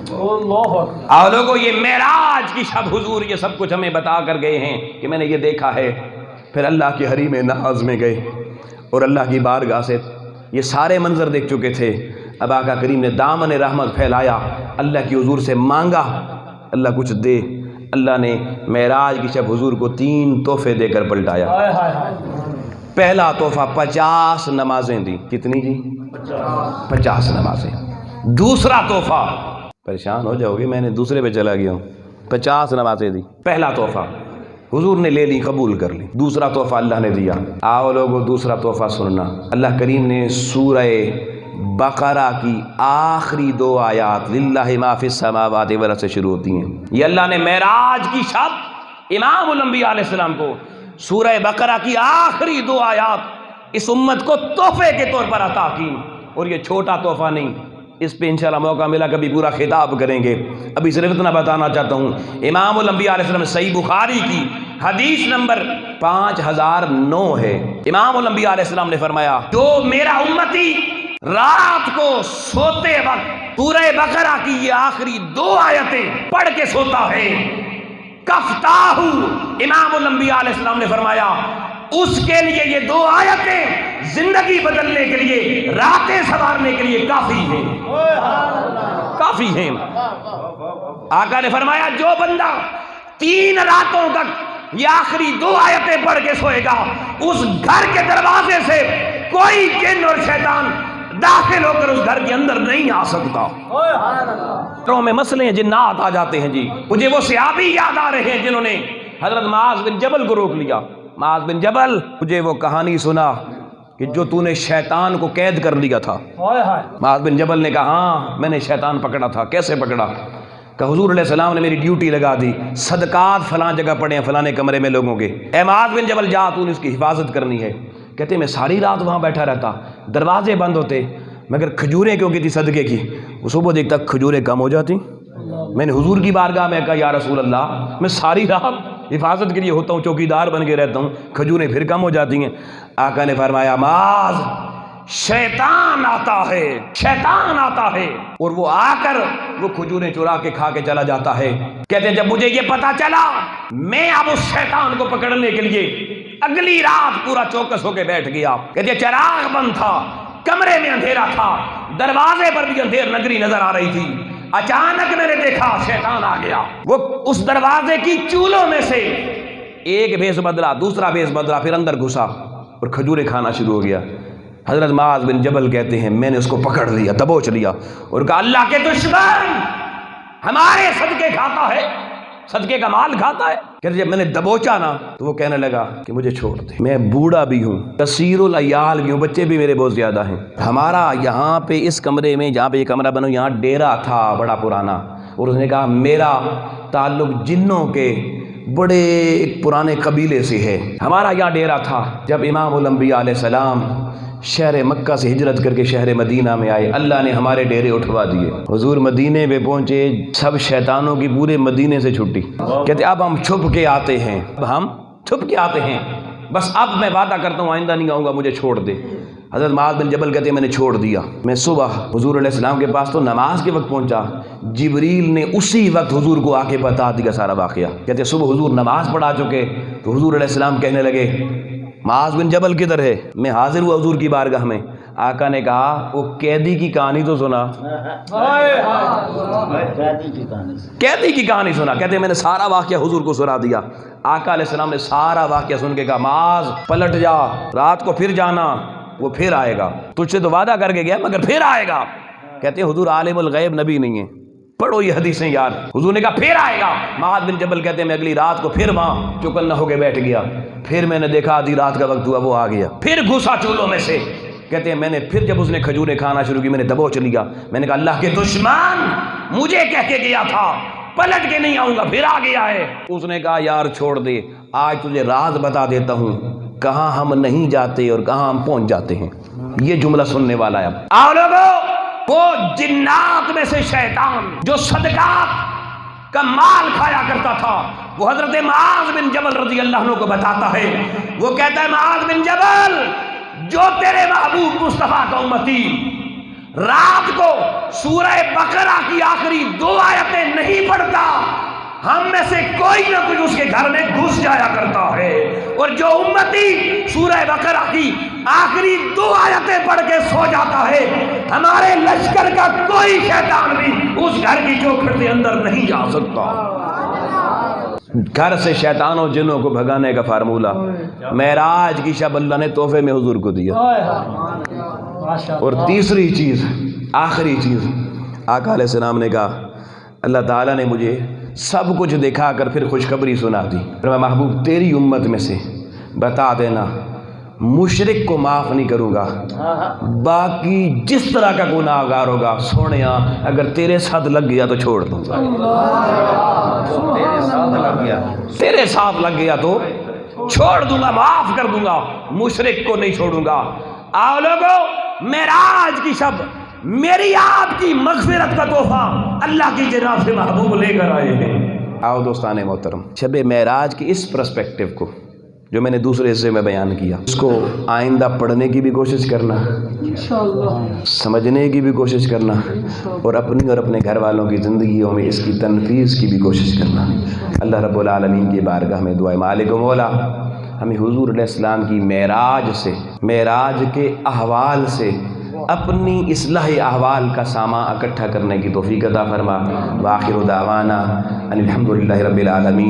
اور لوگوں یہ معراج کی شب حضور یہ سب کچھ ہمیں بتا کر گئے ہیں کہ میں نے یہ دیکھا ہے۔ پھر اللہ کے حریم ناز میں گئے اور اللہ کی بارگاہ سے یہ سارے منظر دیکھ چکے تھے۔ اب آقا کریم نے دامن رحمت پھیلایا، اللہ کی حضور سے مانگا اللہ کچھ دے۔ اللہ نے معراج کی شب حضور کو 3 تحفے دے کر پلٹایا۔ پہلا تحفہ 50 نمازیں دی۔ کتنی جی؟ 50 نمازیں۔ دوسرا تحفہ، پریشان ہو جاؤ گے میں نے دوسرے پہ چلا گیا ہوں، 50 نمازیں دی۔ پہلا تحفہ حضور نے لے لی، قبول کر لی۔ دوسرا تحفہ اللہ نے دیا۔ آؤ لوگوں دوسرا تحفہ سننا۔ اللہ کریم نے سورہ بقرہ کی آخری 2 آیات للہ ما فی السماوات والارض سے شروع ہوتی ہیں۔ یہ اللہ نے معراج کی شب امام الانبیاء علیہ السلام کو سورہ بقرہ کی آخری 2 آیات اس امت کو تحفے کے طور پر عطا کی، اور یہ چھوٹا تحفہ نہیں، اس پہ انشاءاللہ موقع ملا کبھی پورا خطاب کریں گے۔ ابھی صرف اتنا بتانا چاہتا ہوں، امام الانبیاء علیہ السلام نے صحیح بخاری کی حدیث نمبر 5009 ہے۔ امام الانبیاء علیہ السلام نے فرمایا جو میرا امتی رات کو سوتے وقت سورہ بقرہ کی یہ آخری 2 آیتیں پڑھ کے سوتا ہے، کفتاہ، امام الانبیاء علیہ السلام نے فرمایا اس کے لیے یہ 2 آیتیں زندگی بدلنے کے لیے، راتیں سنوارنے کے لیے کافی ہیں، کافی ہیں۔ آقا نے فرمایا جو بندہ 3 راتوں تک یہ آخری 2 آیتیں پڑھ کے سوئے گا، اس گھر کے دروازے سے کوئی جن اور شیطان داخل ہو کر اس گھر کے اندر نہیں آ سکتا۔ گھروں میں مسئلے ہیں، جنات آ جاتے ہیں جی۔ مجھے وہ صحابی یاد آ رہے ہیں جنہوں نے حضرت معاذ بن جبل کو روک لیا۔ معاذ بن جبل، مجھے وہ کہانی سنا کہ جو تو نے شیطان کو قید کر لیا تھا۔ معاذ بن جبل نے کہا ہاں میں نے شیطان پکڑا تھا۔ کیسے پکڑا؟ کہ حضور علیہ السلام نے میری ڈیوٹی لگا دی، صدقات فلاں جگہ پڑے ہیں فلانے کمرے میں لوگوں کے، اے معاذ بن جبل جا تو نے اس کی حفاظت کرنی ہے۔ کہتے میں ساری رات وہاں بیٹھا رہتا، دروازے بند ہوتے، مگر کھجوریں کیونکہ تھی صدقے کی، وہ صبح دیکھتا کھجوریں کم ہو جاتی۔ میں نے حضور کی بارگاہ میں کہا یا رسول اللہ میں ساری رات حفاظت کے لیے ہوتا ہوں، چوکیدار بن کے رہتا ہوں، کھجوریں پھر کم ہو جاتی ہیں۔ آقا نے فرمایا معاذ شیطان آتا ہے، شیطان آتا ہے، اور وہ آ کر وہ کھجوریں چرا کے کھا کے چلا جاتا ہے۔ کہتے ہیں جب مجھے یہ پتا چلا میں اب اس شیطان کو پکڑنے کے لیے اگلی رات پورا چوکس ہو کے بیٹھ گیا۔ کہتے ہیں چراغ بند تھا، کمرے میں اندھیرا تھا، دروازے پر بھی اندھیر نگری نظر آ رہی تھی۔ اچانک میں نے دیکھا شیطان آ گیا، وہ اس دروازے کی چولوں میں سے ایک بھیس بدلا، دوسرا بھیس بدلا، پھر اندر گھسا اور کھجوریں کھانا شروع ہو گیا۔ حضرت معاذ بن جبل کہتے ہیں میں نے اس کو پکڑ لیا، دبوچ لیا اور کہا اللہ کے دشمن ہمارے صدقے کھاتا ہے، صدقے کا مال کھاتا ہے۔ کہتے جب میں نے دبوچا نا تو وہ کہنے لگا کہ مجھے چھوڑ دے، میں بوڑھا بھی ہوں، کثیر العیال بھی ہوں، بچے بھی میرے بہت زیادہ ہیں، ہمارا یہاں پہ اس کمرے میں جہاں پہ یہ کمرہ بنا یہاں ڈیرا تھا بڑا پرانا، اور اس نے کہا میرا تعلق جنوں کے بڑے ایک پرانے قبیلے سے ہے، ہمارا یہاں ڈیرا تھا۔ جب امام الانبیاء علیہ السلام شہر مکہ سے ہجرت کر کے شہر مدینہ میں آئے، اللہ نے ہمارے ڈیرے اٹھوا دیے، حضور مدینے پہ پہنچے، سب شیطانوں کی پورے مدینے سے چھٹی۔ کہتے اب ہم چھپ کے آتے ہیں، اب ہم چھپ کے آتے ہیں، بس اب میں وعدہ کرتا ہوں آئندہ نہیں آؤں گا، مجھے چھوڑ دے۔ حضرت معاذ بن جبل کہتے ہیں میں نے چھوڑ دیا۔ میں صبح حضور علیہ السلام کے پاس تو نماز کے وقت پہنچا، جبریل نے اسی وقت حضور کو آ کے بتا دیا سارا واقعہ۔ کہتے ہیں صبح حضور نماز پڑھا چکے تو حضور علیہ السلام کہنے لگے معاذ بن جبل کدھر ہے؟ میں حاضر ہوا حضور کی بارگاہ میں۔ آقا نے کہا وہ قیدی کی کہانی تو سنا، قیدی کی کہانی سنا۔ کہتے ہیں میں نے سارا واقعہ حضور کو سنا دیا۔ آقا علیہ السلام نے سارا واقعہ سن کے کہا معاذ پلٹ جا، رات کو پھر جانا، وہ پھر آئے گا، تجھ سے تو وعدہ کر کے گیا مگر پھر آئے گا۔ کہتے ہیں حضور عالم الغیب نبی نہیں ہے، پڑھو یہ حدیثیں یار۔ حضور نے کہا پھر آئے گا۔ معاذ بن جبل کہتے ہیں میں اگلی رات کو پھر وہاں چوکنا ہو کے بیٹھ گیا، پھر میں نے دیکھا آدھی رات کا وقت ہوا وہ آ گیا، پھر گھسا چولوں میں سے۔ کہتے ہیں میں نے پھر جب اس نے کھجوریں کھانا شروع کی میں نے دبوچ لیا، میں نے کہا اللہ کے دشمن مجھے کہہ کے گیا تھا پلٹ کے نہیں آؤں گا، پھر آ گیا ہے۔ اس نے کہا یار چھوڑ دے، آج تجھے راز بتا دیتا ہوں کہاں ہم نہیں جاتے اور کہاں ہم پہنچ جاتے ہیں۔ یہ جملہ سننے والا ہے۔ آؤ لوگو، وہ جنات میں سے شیطان جو صدقات کا مال کھایا کرتا تھا وہ حضرت معاذ بن جبل رضی اللہ عنہ کو بتاتا ہے۔ وہ کہتا ہے معاذ بن جبل جو تیرے محبوب مصطفیٰ کا امتی رات کو سورہ بقرہ کی آخری 2 آیتیں نہیں پڑھتا، ہم میں سے کوئی نہ کوئی اس کے گھر میں گھس جایا کرتا ہے، اور جو امتی سورہ بقرہ کی آخری 2 آیتیں پڑھ کے سو جاتا ہے، ہمارے لشکر کا کوئی شیطان بھی اس گھر کی چوکھٹ سے اندر نہیں جا سکتا۔ گھر سے شیطانوں جنوں کو بھگانے کا فارمولہ معراج کی شب اللہ نے تحفے میں حضور کو دیا۔ اور تیسری چیز، آخری چیز، آقا علیہ السلام نے کہا اللہ تعالیٰ نے مجھے سب کچھ دکھا کر پھر خوشخبری سنا دی، میں محبوب تیری امت میں سے بتا دینا مشرک کو معاف نہیں کروں گا، باقی جس طرح کا گناہگار ہوگا سونیا اگر تیرے ساتھ لگ گیا تو چھوڑ دوں گا، تیرے ساتھ لگ گیا تو چھوڑ دوں گا، معاف کر دوں گا، مشرک کو نہیں چھوڑوں گا۔ آؤ لوگو، معراج کی شب میری آپ کی مغفرت کا تحفہ اللہ کی جناب سے محبوب لے کر آئے ہیں۔ آؤ دوستان محترم، شب معراج کی اس پرسپیکٹیو کو جو میں نے دوسرے حصے میں بیان کیا اس کو آئندہ پڑھنے کی بھی کوشش کرنا، سمجھنے کی بھی کوشش کرنا، اور اپنی اور اپنے گھر والوں کی زندگیوں میں اس کی تنفیذ کی بھی کوشش کرنا۔ اللہ رب العالمین کی بارگاہ میں دعائیں مالک و مولا ہمیں حضور علیہ السلام کی معراج کے احوال سے اپنی اصلاح احوال کا سامان اکٹھا کرنے کی توفیق عطا فرما۔ وآخر دعوانا ان الحمدللہ رب العالمین۔